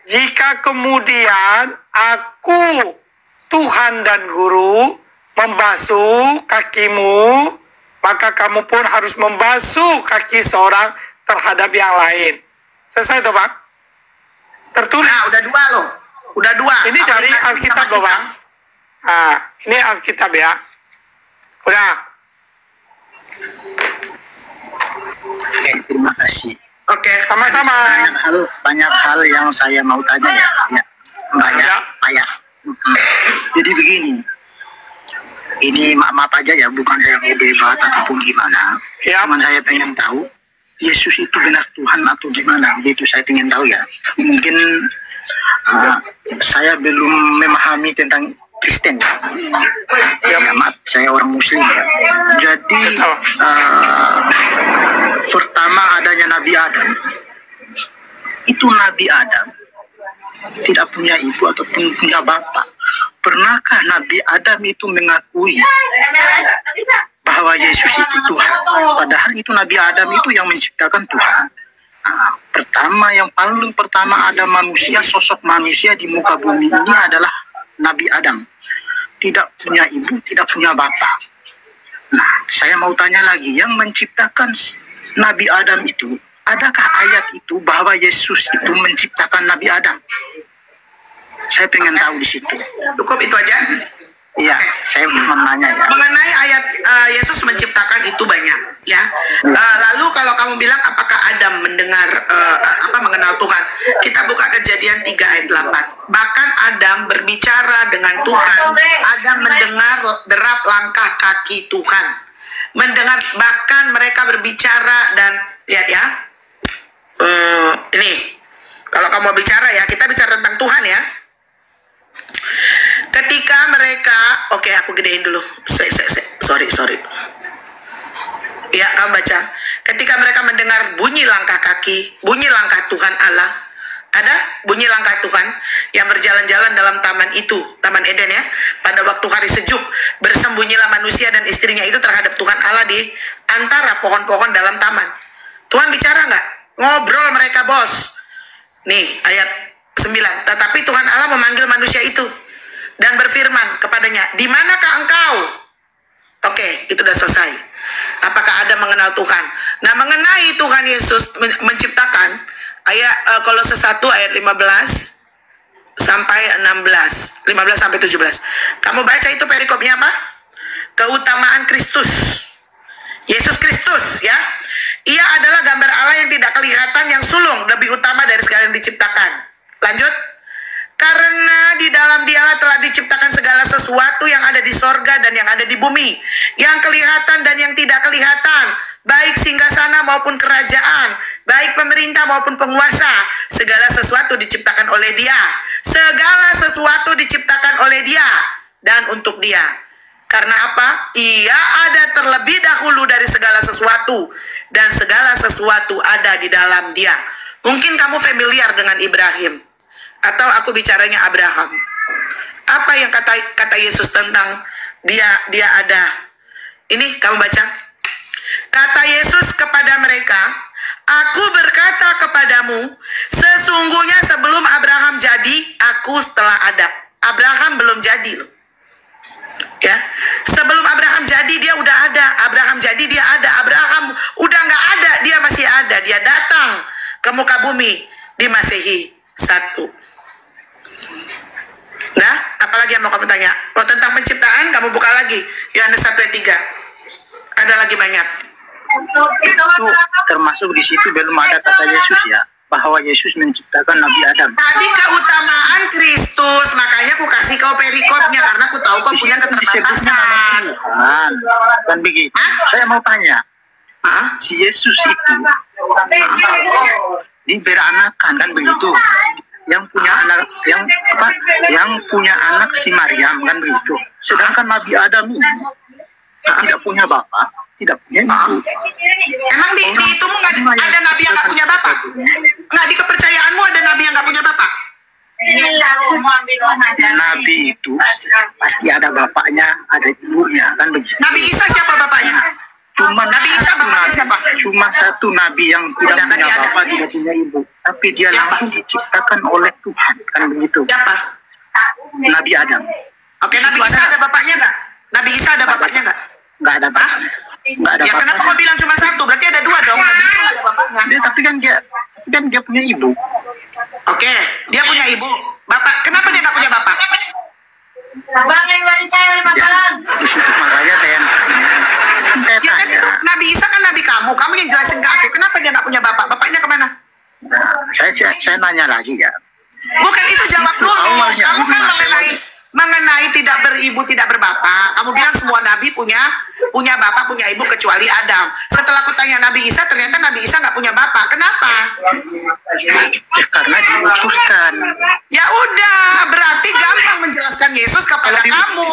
jika kemudian aku, Tuhan dan Guru, membasuh kakimu, maka kamu pun harus membasuh kaki seorang terhadap yang lain. Selesai toh Bang? Tertulis. Nah, udah 2 loh. Udah 2. Ini dari Alkitab loh Bang. Nah, ini Alkitab ya. Udah. Oke, terima kasih. Oke, Sama-sama. Banyak hal yang saya mau tanya ya, banyak. Jadi begini, ini maaf aja ya, bukan saya mau debat ataupun gimana. Ya. Cuman saya pengen tahu, Yesus itu benar Tuhan atau gimana? Itu saya pengen tahu ya. Mungkin saya belum memahami tentang Kristen. Ya maaf, saya orang Muslim ya. Jadi pertama adanya Nabi Adam. Itu Nabi Adam tidak punya ibu ataupun punya bapak. Pernahkah Nabi Adam itu mengakui bahwa Yesus itu Tuhan? Padahal itu Nabi Adam itu yang menciptakan Tuhan. Yang paling pertama ada manusia, sosok manusia di muka bumi ini adalah Nabi Adam. Tidak punya ibu, tidak punya bapak. Nah, saya mau tanya lagi, yang menciptakan Nabi Adam itu, adakah ayat itu bahwa Yesus itu menciptakan Nabi Adam? Saya pengen tahu di situ. Cukup itu aja. Iya, saya mau nanya ya. Mengenai ayat Yesus menciptakan itu banyak, ya. Lalu kalau kamu bilang apakah Adam mendengar mengenal Tuhan? Kita buka Kejadian 3 ayat 8. Bahkan Adam berbicara dengan Tuhan. Adam mendengar derap langkah kaki Tuhan. Mendengar, bahkan mereka berbicara dan lihat ya. Ini kalau kamu bicara ya, kita bicara tentang Tuhan ya. Ketika mereka, oke, aku gedein dulu. Sorry. Ya, kamu baca. Ketika mereka mendengar bunyi langkah kaki, bunyi langkah Tuhan Allah, ada bunyi langkah Tuhan yang berjalan-jalan dalam taman itu, Taman Eden ya. Pada waktu hari sejuk, bersembunyilah manusia dan istrinya itu terhadap Tuhan Allah di antara pohon-pohon dalam taman. Tuhan bicara nggak? Ngobrol mereka, bos. Nih, ayat 9. Tetapi Tuhan Allah memanggil manusia itu dan berfirman kepadanya, "Di manakah engkau?" Oke, itu udah selesai. Apakah Adam mengenal Tuhan? Nah, mengenai Tuhan Yesus menciptakan, ayat Kolose 1 ayat 15 sampai 16, 15 sampai 17. Kamu baca itu perikopnya apa? Keutamaan Kristus. Yesus Kristus ya. Ia adalah gambar Allah yang tidak kelihatan, yang sulung, lebih utama dari segala yang diciptakan. Lanjut. Karena di dalam Dialah telah diciptakan segala sesuatu yang ada di sorga dan yang ada di bumi, yang kelihatan dan yang tidak kelihatan, baik singgasana maupun kerajaan, baik pemerintah maupun penguasa. Segala sesuatu diciptakan oleh Dia. Segala sesuatu diciptakan oleh Dia dan untuk Dia. Karena apa? Ia ada terlebih dahulu dari segala sesuatu, dan segala sesuatu ada di dalam Dia. Mungkin kamu familiar dengan Ibrahim. Atau aku bicaranya Abraham. Apa yang kata Yesus tentang dia ada? Ini kamu baca. Kata Yesus kepada mereka, "Aku berkata kepadamu, sesungguhnya sebelum Abraham jadi, aku telah ada." Abraham belum jadi loh. Ya, sebelum Abraham jadi dia udah ada. Abraham jadi dia ada. Abraham udah nggak ada, dia masih ada. Dia datang ke muka bumi di Masehi 1. Nah, apalagi yang mau kamu tanya? Oh, tentang penciptaan kamu buka lagi Yohanes 1 ayat 3. Ada lagi banyak. Itu termasuk di situ belum ada kata Yesus ya, bahwa Yesus menciptakan Nabi Adam. Tadi keutamaan Kristus, makanya aku kasih kau perikopnya karena aku tahu kau punya keterbatasan. Kan begitu. Saya mau tanya, si Yesus itu diberanakan kan begitu? Yang punya anak si Maryam kan begitu. Sedangkan Nabi Adam ini tidak punya bapak, tidak punya ibu. Emang di itumu nggak ada nabi yang nggak punya bapak? Nggak, di kepercayaanmu ada nabi yang nggak punya bapak? Nabi itu pasti ada bapaknya, ada ibunya kan begitu. Nabi Isa siapa bapaknya? Cuma Nabi Isa bapaknya siapa? Cuma satu nabi yang tidak punya bapak, tidak punya ibu. tapi dia Siapa? langsung diciptakan oleh Tuhan, kan begitu? Siapa? Nabi Adam. Oke, Nabi Isa ada bapaknya nggak? Nabi Isa ada bapaknya nggak? Nggak ada Hah? nggak ada Ya kenapa bapaknya. kau bilang cuma satu? Berarti ada dua dong. Nabi Isa ada bapaknya. Tapi kan dia punya ibu. Oke, dia punya ibu. Bapak, kenapa dia nggak punya bapak? Bang yang lari saya makanan. Di situ makanya saya Ya kan tanya. Nabi Isa kan nabi kamu yang jelasin ke aku. Kenapa dia nggak punya bapak? Bapaknya kemana? Saya nanya lagi ya. Bukan itu jawab dulu. Awalnya, Kamu kan saya mengenai tidak beribu tidak berbapak. Kamu bilang semua nabi punya bapak punya ibu kecuali Adam. Setelah aku tanya Nabi Isa, ternyata Nabi Isa nggak punya bapak. Kenapa? Karena diutuskan. Ya udah, berarti gampang menjelaskan Yesus kepada kamu.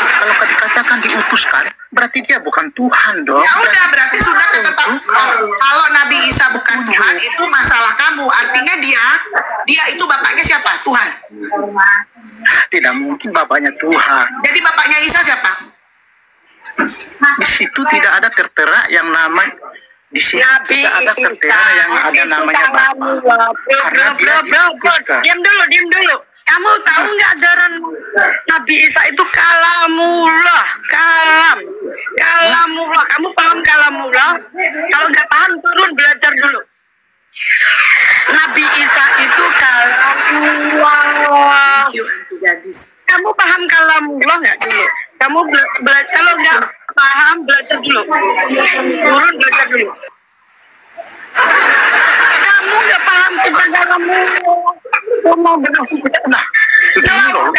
Kalau dikatakan diutuskan, berarti dia bukan Tuhan dong. Ya udah, berarti sudah tetap. Kalau Nabi Isa bukan Tuhan, itu masalah kamu. Artinya dia itu bapaknya siapa? Tuhan. Tidak mungkin bapaknya Tuhan. Jadi bapaknya Isa siapa? Di situ tidak ada tertera yang nama. Di situ Nabi tidak ada tertera yang ada namanya bapak. Karena dia diutuskan. Diam dulu. Kamu tahu nggak ajaran Nabi Isa itu kalamullah, kalamullah. Kamu paham kalamullah? Kalau nggak paham turun belajar dulu. Nabi Isa itu kalamullah. Gadis. Kamu paham kalamullah nggak dulu? Kamu kalau nggak paham belajar dulu. Turun belajar dulu. Kamu nggak paham tentang kalamullah. Nah, begini loh,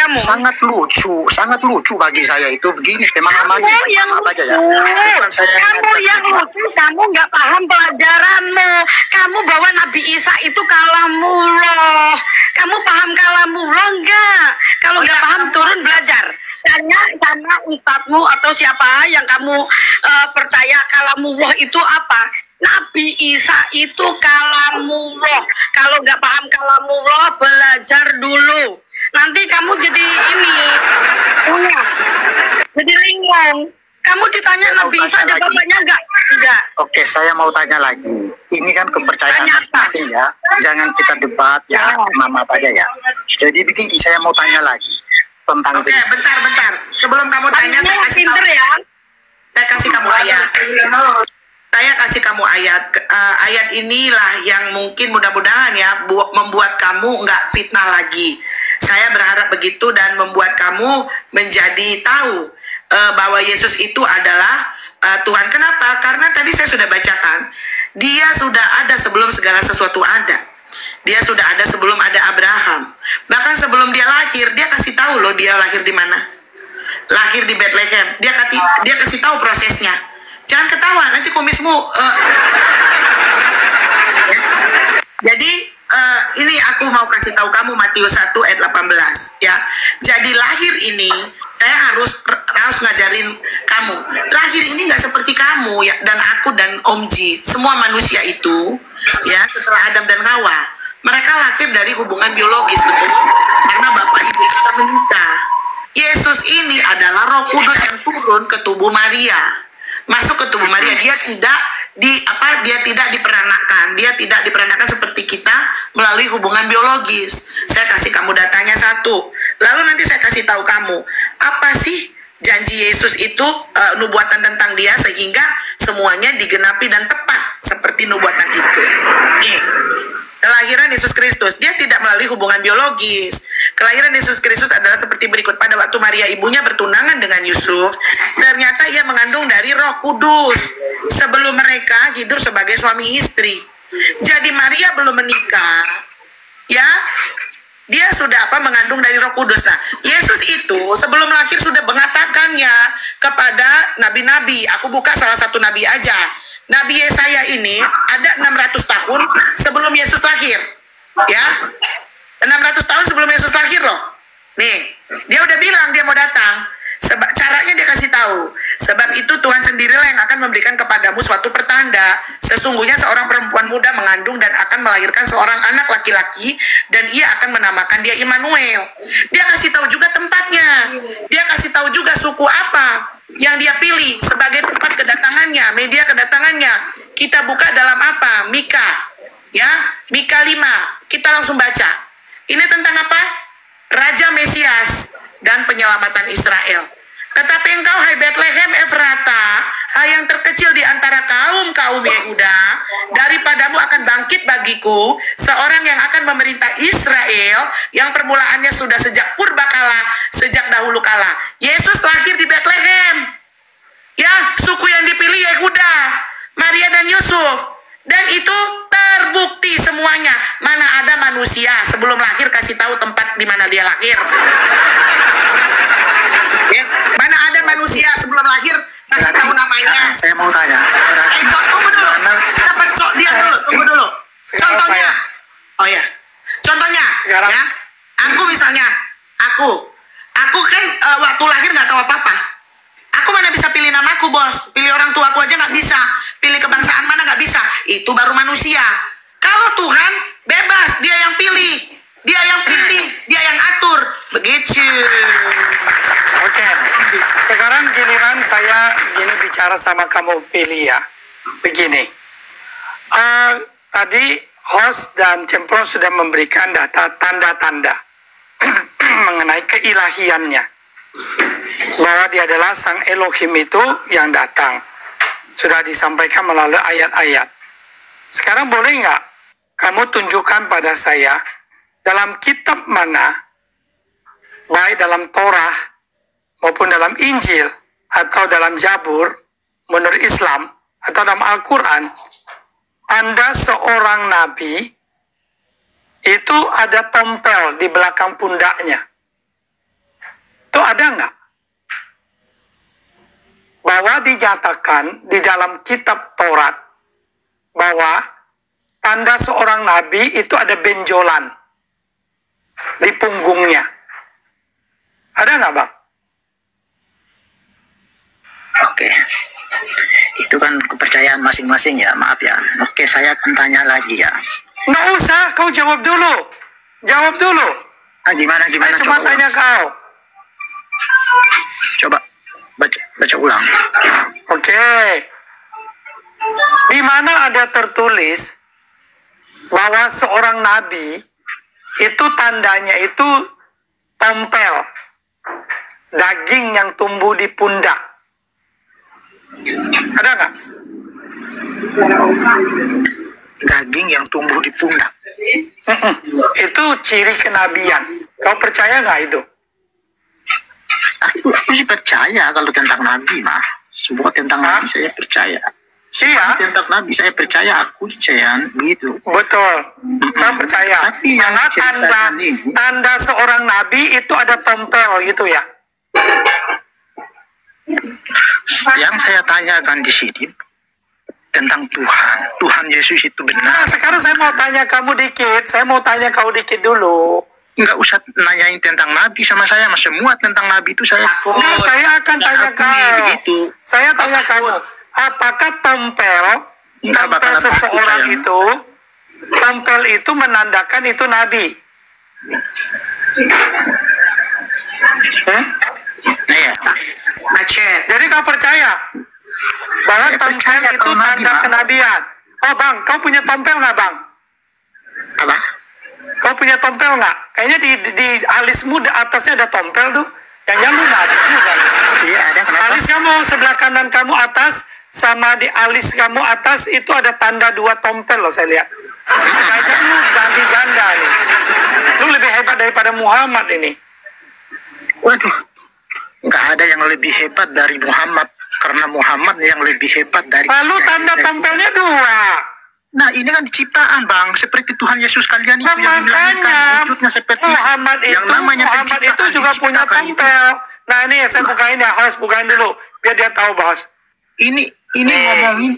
sangat lucu bagi saya itu begini teman-teman. Kamu yang Apa aja ya? lucu. Bukan saya yang Kamu ngajak, yang Pak. lucu, kamu nggak paham pelajaranmu. Kamu bawa Nabi Isa itu kalamullah. Kamu paham kalamullah nggak? Kalau nggak paham turun belajar. Tanya sama ustadzmu atau siapa yang kamu percaya kalamullah itu apa? Nabi Isa itu kalamullah. Kalau nggak paham kalamullah, belajar dulu. Nanti kamu jadi jadi linglung. Kamu ditanya Nabi Isa ada bapaknya nggak? Enggak. Oke, saya mau tanya lagi. Ini kan kepercayaan Tanya apa? masing-masing ya. Jangan kita debat ya, mama apa aja ya. Jadi begini, saya mau tanya lagi tentang Oke, bentar. Sebelum kamu tanya, saya kasih pinter tahu. ya. Saya kasih kamu ayat. Saya kasih kamu ayat. Ayat inilah yang mungkin mudah-mudahan ya membuat kamu nggak fitnah lagi. Saya berharap begitu dan membuat kamu menjadi tahu bahwa Yesus itu adalah Tuhan. Kenapa? Karena tadi saya sudah bacakan, dia sudah ada sebelum segala sesuatu ada. Dia sudah ada sebelum ada Abraham. Bahkan sebelum dia lahir, dia kasih tahu loh dia lahir di mana. Lahir di Bethlehem. Dia kasih tahu prosesnya. Jangan ketawa, nanti kumismu. Jadi ini aku mau kasih tahu kamu Matius 1 ayat 18 ya. Jadi lahir ini saya harus ngajarin kamu. Lahir ini nggak seperti kamu ya, dan aku dan Om Ji. Semua manusia itu ya setelah Adam dan Hawa, mereka lahir dari hubungan biologis, betul? Karena bapak ibu kita menikah. Yesus ini adalah Roh Kudus yang turun ke tubuh Maria. Masuk ke tubuh Maria, dia tidak diperanakan seperti kita melalui hubungan biologis. Saya kasih kamu datanya satu, lalu nanti saya kasih tahu kamu apa sih janji Yesus itu, nubuatan tentang dia sehingga semuanya digenapi dan tepat seperti nubuatan itu. Nih, kelahiran Yesus Kristus, dia tidak melalui hubungan biologis. Kelahiran Yesus Kristus adalah seperti berikut. Pada waktu Maria ibunya bertunangan dengan Yusuf, ternyata ia mengandung dari Roh Kudus sebelum mereka hidup sebagai suami istri. Jadi Maria belum menikah, ya, dia sudah mengandung dari Roh Kudus. Nah, Yesus itu sebelum lahir sudah mengatakannya kepada nabi-nabi. Aku buka salah satu nabi aja. Nabi Yesaya ini ada 600 tahun sebelum Yesus lahir. Ya. 600 tahun sebelum Yesus lahir loh. Nih, dia udah bilang dia mau datang. Caranya dia kasih tahu. Sebab itu Tuhan sendirilah yang akan memberikan kepadamu suatu pertanda. Sesungguhnya seorang perempuan muda mengandung dan akan melahirkan seorang anak laki-laki, dan ia akan menamakan dia Immanuel. Dia kasih tahu juga tempatnya. Dia kasih tahu juga suku apa yang dia pilih sebagai tempat kedatangannya, media kedatangannya. Kita buka dalam apa? Mika. Ya, Mika 5. Kita langsung baca. Ini tentang apa? Raja Mesias dan penyelamatan Israel. Tetapi engkau, hai Bethlehem Efrata, hai yang terkecil di antara kaum-kaum Yehuda, daripadamu akan bangkit bagiku seorang yang akan memerintah Israel, yang permulaannya sudah sejak purbakala, sejak dahulu kala. Yesus lahir di Bethlehem. Ya, suku yang dipilih Yehuda, Maria dan Yusuf. Dan itu terbukti semuanya. Mana ada manusia sebelum lahir kasih tahu tempat di mana dia lahir. Ya, mana ada manusia sebelum lahir kasih tahu namanya. Saya mau tanya. Tunggu dulu. Dapat dia dulu. Tunggu dulu. Contohnya. Oh ya. Contohnya. Ya. Aku misalnya. Aku kan waktu lahir nggak tahu apa-apa. Aku mana bisa pilih namaku, bos. Pilih orang tua aku aja nggak bisa. Pilih kebangsaan mana nggak bisa. Itu baru manusia. Kalau Tuhan bebas, dia yang pilih. Dia yang pilih, dia yang atur. Begitu. Oke. Sekarang giliran saya gini bicara sama kamu pilih ya. Begini. Tadi host dan Cempro sudah memberikan data tanda-tanda mengenai keilahiannya. Bahwa dia adalah sang Elohim itu yang datang. Sudah disampaikan melalui ayat-ayat. Sekarang boleh nggak kamu tunjukkan pada saya dalam kitab mana, baik dalam Torah maupun dalam Injil atau dalam Zabur menurut Islam atau dalam Al-Quran, tanda seorang nabi itu ada tempel di belakang pundaknya. Itu ada nggak? Bahwa dinyatakan di dalam kitab Taurat bahwa tanda seorang nabi itu ada benjolan di punggungnya. Ada nggak, Bang? Oke. Itu kan kepercayaan masing-masing ya, maaf ya. Oke, saya akan tanya lagi ya. Nggak usah, kau jawab dulu. Jawab dulu. Gimana? Saya cuma Coba tanya kau. Coba baca ulang. Oke. Di mana ada tertulis bahwa seorang nabi itu tandanya itu tempel daging yang tumbuh di pundak. Ada nggak? Daging yang tumbuh di pundak. Itu ciri kenabian. Kau percaya nggak itu? Aku sih percaya kalau tentang nabi mah. Semua tentang nabi saya percaya. Iya. Tentang nabi saya percaya, aku percaya begitu. Betul. Kau percaya. Tapi yang karena tanda seorang nabi itu ada tempel gitu ya. Yang saya tanyakan di sini tentang Tuhan Yesus itu benar. Nah, sekarang saya mau tanya kamu dikit. Saya mau tanya kau dikit dulu. Nggak usah nanyain tentang nabi sama saya, mas. Semua tentang nabi itu saya. Nah, saya akan tanya kau. Begitu. Saya tanya kamu, apakah tempel seseorang itu, tempel itu menandakan itu nabi? Nah ya. Macet. Jadi kau percaya bahwa Saya tempel percaya itu kalau nabi, tanda Bang. kenabian? Oh bang, kau punya tempel nggak bang? Apa? Kau punya tompel nggak? Kayaknya di alismu di atasnya ada tompel tuh. Yang nyambung nggak ada juga. Iya ada, kenapa? Alis kamu sebelah kanan kamu atas sama di alis kamu atas itu ada tanda 2 tompel loh saya lihat. Kayaknya lu ganti ganda nih. Lu lebih hebat daripada Muhammad ini. Waduh, nggak ada yang lebih hebat dari Muhammad, karena Muhammad yang lebih hebat dari. Lalu tanda tompelnya 2. Nah ini kan ciptaan bang, seperti Tuhan Yesus kalian itu Nah, yang dilahirkan makanya wujudnya seperti Muhammad yang namanya itu penciptaan juga punya diciptakan itu. tompel. Nah ini saya bukain ya, harus bukain dulu biar dia tahu bos. Ini Nih.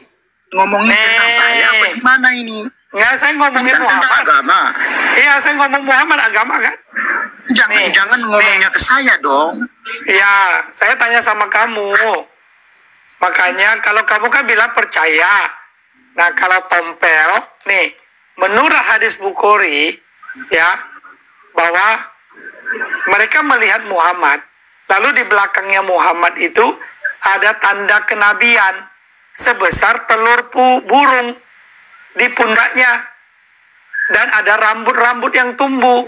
ngomongin tentang Nih. saya apa gimana ini? Nggak, saya ngomongin Bukan tentang Muhammad. agama. Iya, saya ngomong Muhammad agama kan. Nih. Jangan ngomongnya ke saya dong. Ya, saya tanya sama kamu. Makanya kalau kamu kan bilang percaya. Nah, kalau tompel, nih, menurut hadis Bukhari, ya, bahwa mereka melihat Muhammad, lalu di belakangnya Muhammad itu ada tanda kenabian sebesar telur burung di pundaknya. dan ada rambut-rambut yang tumbuh.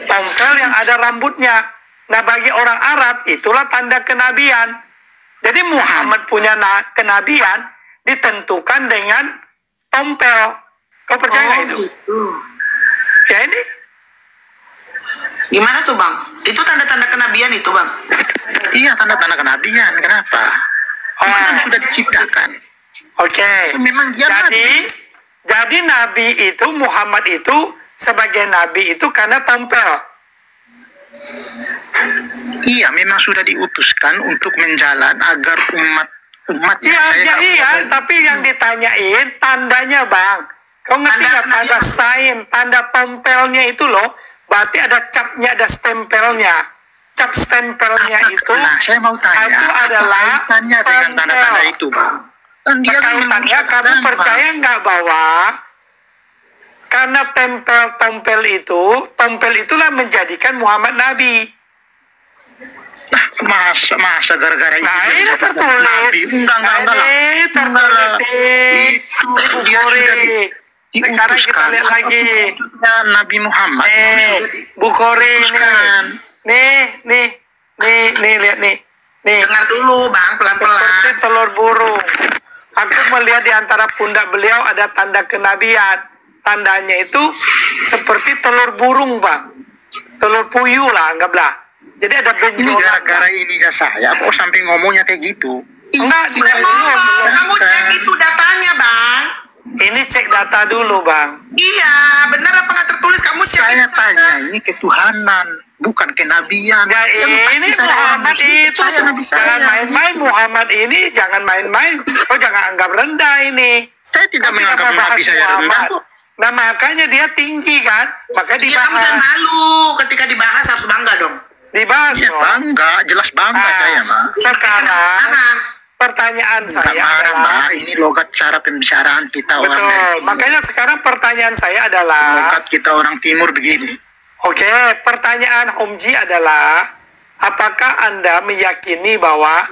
Tompel yang ada rambutnya. Nah, bagi orang Arab itulah tanda kenabian. Jadi Muhammad punya kenabian ditentukan dengan tompel. Kau percaya nggak itu? Gitu. Ya ini. Gimana tuh Bang? Itu tanda-tanda kenabian itu Bang? Iya, tanda-tanda kenabian. Kenapa? Kan sudah diciptakan. Oke. Memang dia Jadi Nabi itu, Muhammad itu sebagai Nabi itu karena tompel. Iya, memang sudah diutuskan untuk menjalan agar umat Iya, tapi yang ditanyain tandanya Bang. Kau ngerti nggak tanda sign, tanda tompelnya itu loh? Berarti ada capnya, ada stempelnya. Cap stempelnya itu. Nah, saya mau tanya. Itu adalah kaitannya dengan tanda-tanda itu, Bang? Kan dia kaitannya kamu percaya nggak bahwa karena tompel itulah menjadikan Muhammad Nabi. Nah, masa gara-gara itu. Nah, ini tertulis. Enggak lah. Ini tertulis Itu dia sudah sekarang kita lihat lagi. Nabi Muhammad. Bukhari nih, lihat nih. Dengar dulu Bang, pelan-pelan. Seperti telur burung. Aku melihat di antara pundak beliau ada tanda kenabian. Tandanya itu seperti telur burung, Bang. Telur puyuh lah, anggaplah. Jadi ada benjolan. Ini gara-gara ininya saya kok sampai ngomongnya kayak gitu. Enggak, kamu cek itu datanya Bang. Ini cek data dulu, Bang. Iya, benar apa nggak tertulis? Kamu cek. Saya tanya, ini ketuhanan, bukan kenabian. Ya, ini Muhammad itu. Jangan main-main Muhammad ini, jangan main-main. Oh, jangan anggap rendah ini. Saya tidak menganggap Nabi saya rendah kok. Nah, makanya dia tinggi kan? Makanya Dia kamu jangan dibahas. malu ketika dibahas, harus bangga dong. Dibahas Ya dong. bangga, jelas bangga saya, Mak. Sekarang pertanyaan Enggak saya marah, adalah, Mbak. Ini logat cara pembicaraan kita orang betul. dari Makanya sekarang pertanyaan saya adalah, logat kita orang timur begini. oke, pertanyaan Omji adalah, apakah Anda meyakini bahwa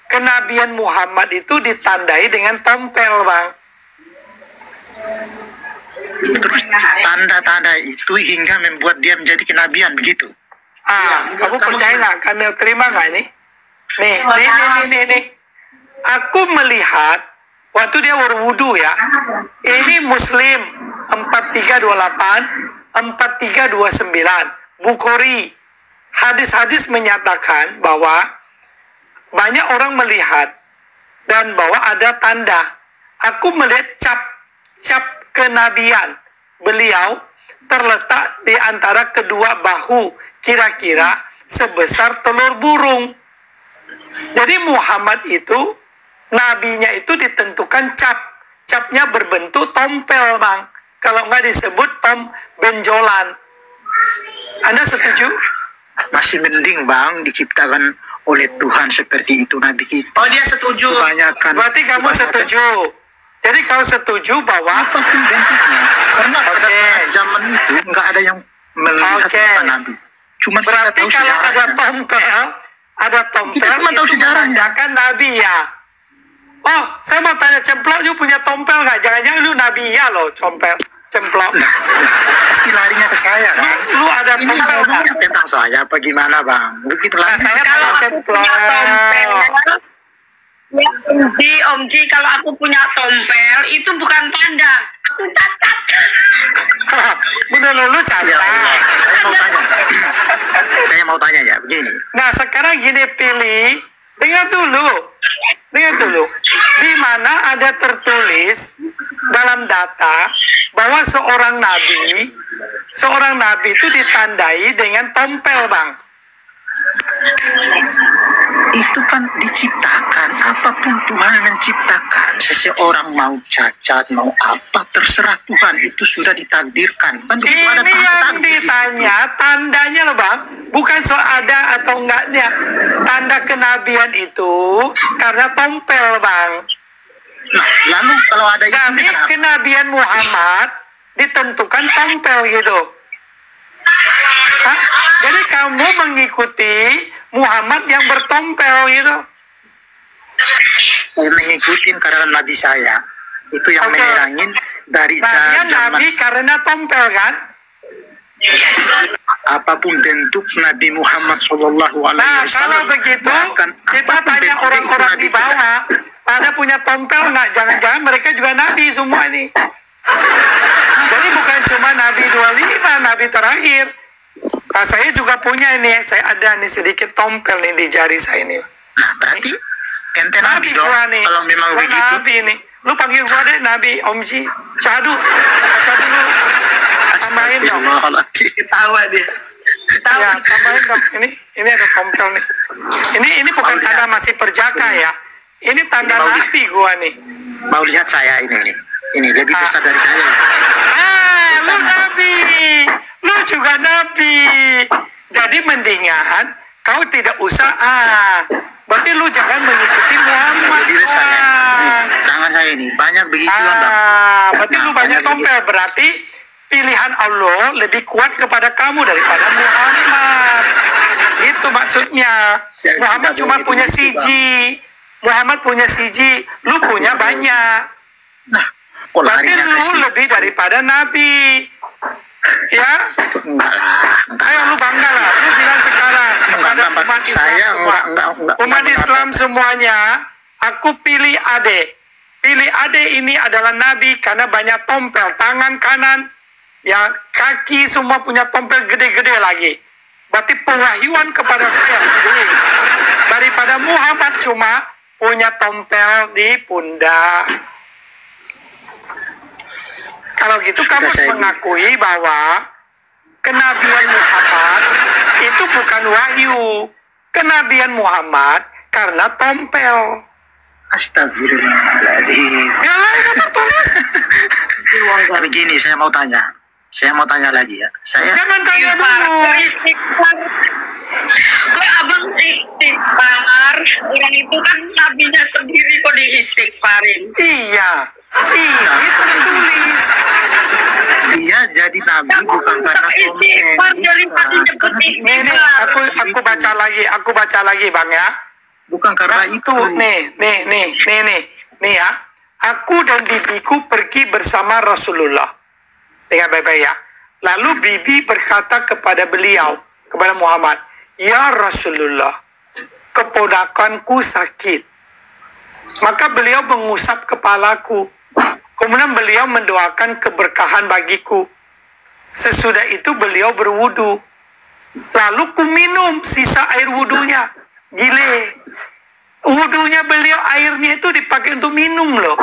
kenabian Muhammad itu ditandai dengan tompel, Bang? Terus tanda-tanda itu hingga membuat dia menjadi kenabian begitu. Kamu percaya nggak? Kamu terima nggak ini? Nih. Aku melihat waktu dia berwudu ya. Ini Muslim 4328, 4329. Bukhari. Hadis-hadis menyatakan bahwa banyak orang melihat dan bahwa ada tanda. Aku melihat cap kenabian beliau terletak di antara kedua bahu, kira-kira sebesar telur burung. Jadi Muhammad itu, nabinya itu ditentukan capnya berbentuk tompel, Bang. Kalau nggak disebut benjolan. Anda setuju? Masih mending, Bang, diciptakan oleh Tuhan seperti itu Nabi kita. Oh, dia setuju. Berarti kamu setuju. Jadi kau setuju bahwa apapun bentuknya, karena pada saat zaman itu nggak ada yang melihat Nabi. Cuma berarti kalau ada tompel cuma tahu itu sejarahnya. menandakan Nabi ya. Oh, saya mau tanya, Cemplok, you punya tompel nggak? Jangan-jangan lu Nabi ya loh, Cemplok. Nah, pasti larinya ke saya kan. Lu ada Ini tompel nggak? ngomongnya tentang saya apa gimana, Bang? Begitu Nah, lagi. saya Kalau tanya aku Cemplok. punya tompel, ya Omji, kalau aku punya tompel itu bukan tanda, aku cacat. Bener lu Ya cacat. Allah, saya mau tanya ya, begini. Nah, sekarang gini, pilih. Dengar dulu. Di mana ada tertulis dalam data bahwa seorang nabi itu ditandai dengan tompel, Bang. Itu kan diciptakan, apapun Tuhan yang menciptakan. Seseorang mau cacat, mau apa, terserah Tuhan, itu sudah ditakdirkan. Kan begitu ada Ini yang takdir di situ. ditanya tandanya loh, Bang. Bukan soal ada atau enggaknya. Tanda kenabian itu karena tompel, Bang. Nah, lalu kalau ada itu Jadi kenapa? kenabian Muhammad ditentukan tompel gitu. Hah? Jadi kamu mengikuti Muhammad yang bertompel gitu. Saya mengikuti karena Nabi saya itu yang Oke. menerangin dari Nah, dia zaman nabi karena tompel kan? apapun bentuk Nabi Muhammad Shallallahu Alaihi Nah, Wasallam. kalau begitu, bahkan kita apapun tanya bentuknya, orang-orang itu di Nabi bawah, pada punya tompel nggak? Jangan-jangan mereka juga nabi semua ini. Jadi bukan cuma nabi 25, nabi terakhir. Nah, saya juga punya ini, saya ada nih sedikit tompel nih di jari saya ini. Nah, berarti ente Nabi dong. gua nih. Kalau memang Gua begitu, Nabi nih. Lu panggil gua deh Nabi Om Ji. Syahadu. Asyhadu lu. Tambahin dong. Astagfirullahaladzim. Ketawa dia. Ketawa. Ya, tambahin dong. Ini ada tompel nih. Ini bukan tanda masih perjaka ya. Ini tanda Ini mau di- Nabi gua nih. Mau lihat saya ini nih. Ini lebih Ah. besar dari saya. Lu Nabi. Lu juga Nabi. Jadi mendingan kau tidak usah berarti lu jangan mengikuti Muhammad. Lebih besar ya. Tangan saya ini banyak begituan bang. Berarti Nah, lu banyak banyak tompel. Berarti pilihan Allah lebih kuat kepada kamu daripada Muhammad. Itu maksudnya. Ya, Muhammad tidak cuma boleh punya begitu, siji. Muhammad punya siji. Lu punya banyak. Nah, kok Berarti larinya ke lu situ? lebih daripada Nabi. Ya, Enggak lah. Enggak. ayo lu bangga lah. Lu bilang sekarang kepada Enggak, umat Islam saya semua. enggak Umat Islam semuanya, aku pilih Ade. Pilih Ade ini adalah Nabi karena banyak tompel. Tangan kanan, ya kaki semua punya tompel gede-gede lagi. Berarti pengahyuan kepada saya sendiri. Daripada Muhammad cuma punya tompel di pundak. Kalau gitu kamu harus saya mengakui bahwa kenabian Muhammad itu bukan wahyu. Kenabian Muhammad karena tompel. Astagfirullahaladzim. Yang lain kan tertulis. Tapi gini, saya mau tanya. Saya mau tanya lagi ya. Saya Jangan tanya Istighfar, dulu. istighfar. Kok abang istighfar? Orang itu kan nabinya sendiri kok diistighfarin. Iya. Itu tertulis. dia jadi nabi bukan karena istighfar daripada nyebut Nih, istighfar. aku baca lagi Bang ya. bukan karena Nah, itu. Nih ya. Aku dan bibiku pergi bersama Rasulullah. Dengar baik-baik ya. Lalu bibi berkata kepada beliau, kepada Muhammad, "Ya Rasulullah, keponakanku sakit." Maka beliau mengusap kepalaku. Kemudian beliau mendoakan keberkahan bagiku. Sesudah itu beliau berwudu. Lalu ku minum sisa air wudunya. Gile. Wudunya beliau, airnya itu dipakai untuk minum loh.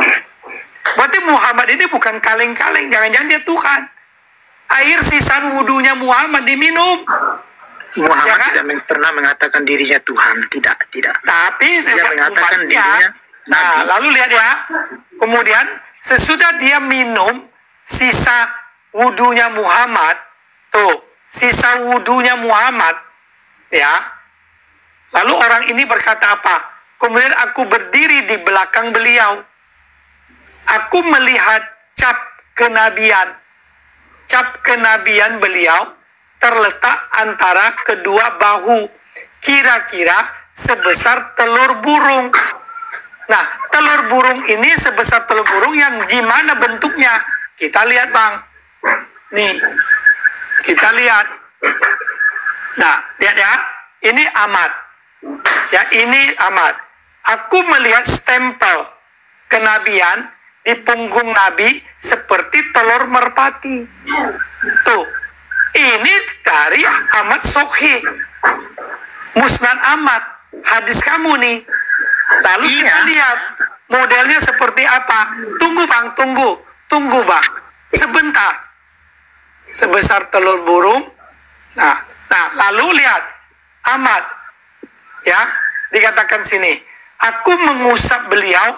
Berarti Muhammad ini bukan kaleng-kaleng. Jangan-jangan dia Tuhan. Air sisa wudunya Muhammad diminum. Muhammad Ya kan? tidak pernah mengatakan dirinya Tuhan, tidak. Tapi Dia mengatakan umatnya. dirinya Nah, Nabi. lalu lihat ya. Kemudian sesudah dia minum sisa wudunya Muhammad, tuh, sisa wudunya Muhammad, ya. Lalu orang ini berkata apa? Kemudian aku berdiri di belakang beliau. Aku melihat cap kenabian. Cap kenabian beliau terletak antara kedua bahu. Kira-kira sebesar telur burung. Nah, telur burung ini sebesar telur burung yang gimana bentuknya? Kita lihat, Bang. Nih, kita lihat. Nah, lihat ya. Ini Ahmad. Ya, ini Ahmad. Aku melihat stempel kenabian di punggung Nabi seperti telur merpati. Tuh, ini dari Ahmad Sokhi. Musnad Ahmad. Hadis kamu nih. Lalu kita Iya. lihat modelnya seperti apa. Tunggu Bang, tunggu Bang. Sebentar. Sebesar telur burung. Nah, lalu lihat Ahmad. Ya, dikatakan sini. Aku mengusap beliau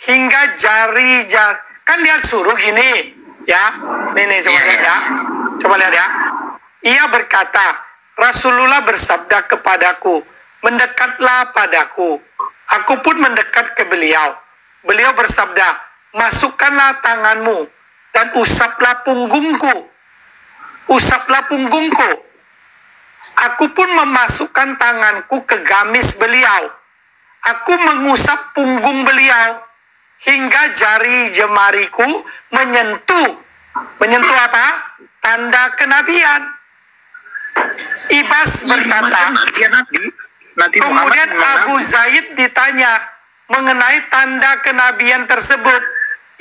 hingga jari-jari. Kan dia suruh gini, ya. Nih, coba Iya, lihat iya. ya. Coba lihat ya. Ia berkata, Rasulullah bersabda kepadaku, mendekatlah padaku. Aku pun mendekat ke beliau. Beliau bersabda, masukkanlah tanganmu dan usaplah punggungku. Usaplah punggungku. Aku pun memasukkan tanganku ke gamis beliau. Aku mengusap punggung beliau hingga jari jemariku menyentuh apa? Tanda kenabian. Ibas berkata, Dia nabi. Nanti kemudian Muhammad Abu Zaid ditanya mengenai tanda kenabian tersebut.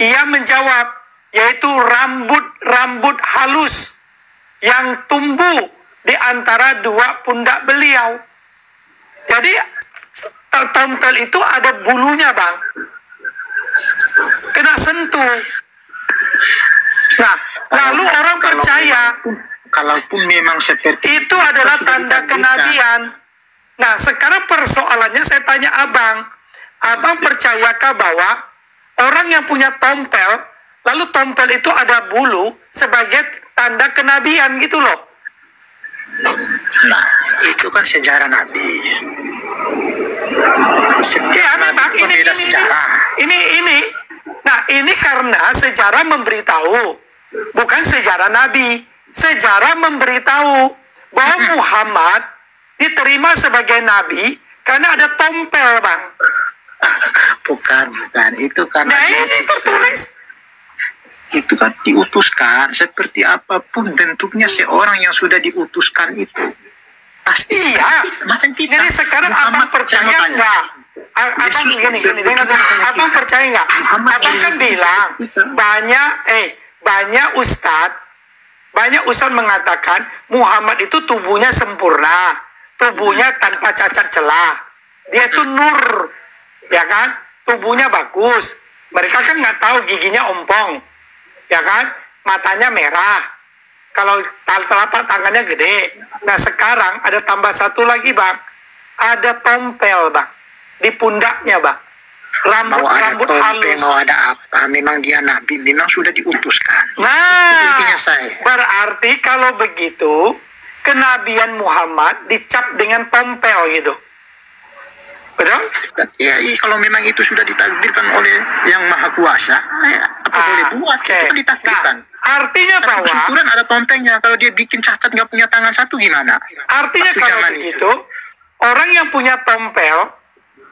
Ia menjawab, yaitu rambut halus yang tumbuh di antara dua pundak beliau. Jadi tompel itu ada bulunya, Bang. Kena sentuh. Nah, lalu orang percaya kalaupun memang seperti itu adalah tanda kenabian. Nah, sekarang persoalannya saya tanya Abang percayakah bahwa orang yang punya tompel, lalu tompel itu ada bulu sebagai tanda kenabian gitu loh? Nah, itu kan sejarah Nabi. Setiap Ya, Nabi memang itu beda sejarah. ini. Nah, ini karena sejarah memberitahu, bukan sejarah Nabi. Sejarah memberitahu bahwa Muhammad diterima sebagai Nabi karena ada tompel, Bang. Bukan. Itu karena Nah, ini tertulis. itu kan diutuskan. Seperti apapun bentuknya seorang yang sudah diutuskan itu pasti Iya. macam kita. Jadi sekarang Muhammad, Abang percaya saya mau tanya. nggak? Abang gini, dengar. Abang percaya nggak? Abang kan bilang banyak ustadz mengatakan Muhammad itu tubuhnya sempurna, tubuhnya tanpa cacat celah. Dia itu nur, ya kan? Tubuhnya bagus. Mereka kan nggak tahu giginya ompong, ya kan? Matanya merah. Kalau telapak tangannya gede. Nah, sekarang ada tambah satu lagi, Bang. Ada tompel, Bang, di pundaknya, Bang. Mau ada Rambut tompel, halus. mau ada apa? Memang dia Nabi, memang sudah diutuskan. Nah, Intinya saya. berarti kalau begitu kenabian Muhammad dicap dengan tompel gitu. Betul? Ya, kalau memang itu sudah ditakdirkan oleh Yang Maha Kuasa, apa boleh buat? oke. Itu kan ditakdirkan. Nah, artinya Tapi bahwa kesyukuran ada tompelnya. Kalau dia bikin cacat nggak punya tangan satu gimana? artinya Waktu kalau zaman begitu orang yang punya tompel,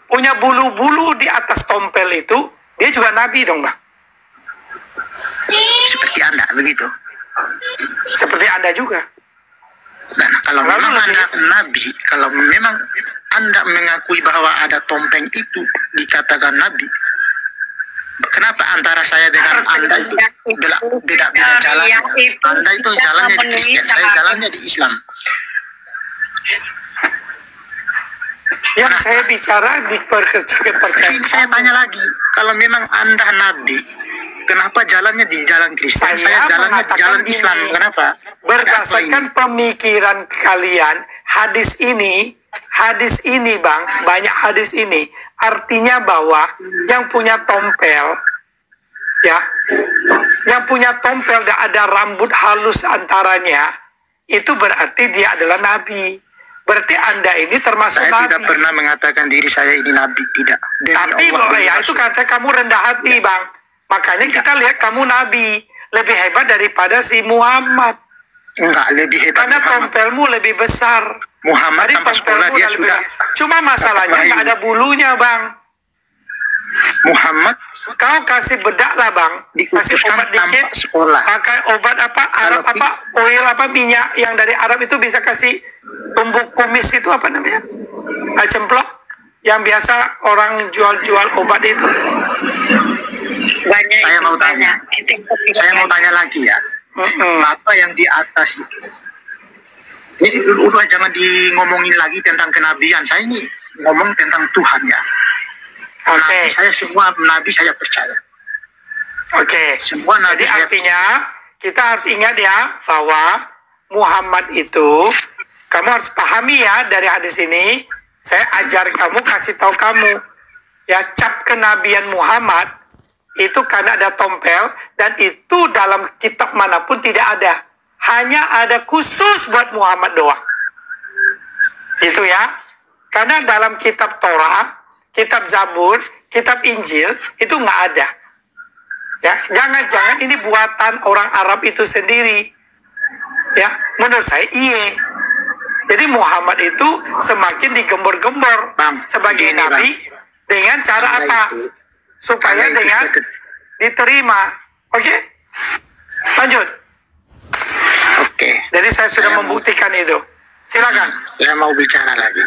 punya bulu-bulu di atas tompel itu, dia juga nabi dong, Bang. Seperti Anda begitu. Seperti Anda juga. Dan kalau Lalu memang lebih- Anda Nabi, kalau memang Anda mengakui bahwa ada tompeng itu dikatakan Nabi, kenapa antara saya dengan Anda itu beda jalan? Anda itu jalannya di Kristen, saya jalannya di Islam. Yang saya bicara di kepercayaan Ini saya tanya lagi, kalau memang Anda Nabi, kenapa jalannya di jalan Kristen? Saya jalannya di jalan mengatakan Islam. gini, Kenapa? berdasarkan pemikiran kalian, hadis ini Bang, banyak hadis ini artinya bahwa yang punya tompel, ya, yang punya tompel dan ada rambut halus antaranya, itu berarti dia adalah nabi. Berarti Anda ini termasuk Saya nabi. tidak pernah mengatakan diri saya ini Nabi, tidak. Demi Tapi Allah, demi ya itu Rasul. kata kamu rendah hati, Bang. Makanya kita lihat kamu nabi, lebih hebat daripada si Muhammad. Enggak, lebih hebat Karena Muhammad. tompelmu lebih besar. Muhammad Jadi tanpa sekolah tompelmu dia lebih sudah besar. Cuma masalahnya Baik. nggak ada bulunya, Bang. Muhammad Kau kasih bedak lah, Bang. Kasih diutuskan obat dikit. tanpa sekolah. Pakai obat apa? Arab Kalau apa? Oil apa? Minyak yang dari Arab itu bisa kasih tumbuk kumis itu apa namanya? Cemplok. Yang biasa orang jual-jual obat itu. Banyak Saya itu, mau tanya. banyak. Saya mau tanya lagi ya. Apa yang di atas itu? Ini udah jangan di ngomongin lagi tentang kenabian. Saya ini ngomong tentang Tuhan ya. Oke. Nabi saya semua nabi saya percaya. Oke. Semua nabi Jadi saya artinya kita harus ingat ya bahwa Muhammad itu kamu harus pahami ya dari hadis ini. Saya ajar kamu, kasih tahu kamu ya, cap kenabian Muhammad itu karena ada tompel dan itu dalam kitab manapun tidak ada. Hanya ada khusus buat Muhammad doang. Itu ya. Karena dalam kitab Torah, kitab Zabur, kitab Injil itu nggak ada. Ya, jangan-jangan ini buatan orang Arab itu sendiri. Ya, menurut saya iya. Jadi Muhammad itu semakin digembor-gembor Bang, sebagai gini, nabi dengan cara Anda apa? itu- supaya Karena itu dengan sudah diterima. Oke? Lanjut. Oke. Jadi saya sudah membuktikan itu. Silakan. Saya mau bicara lagi.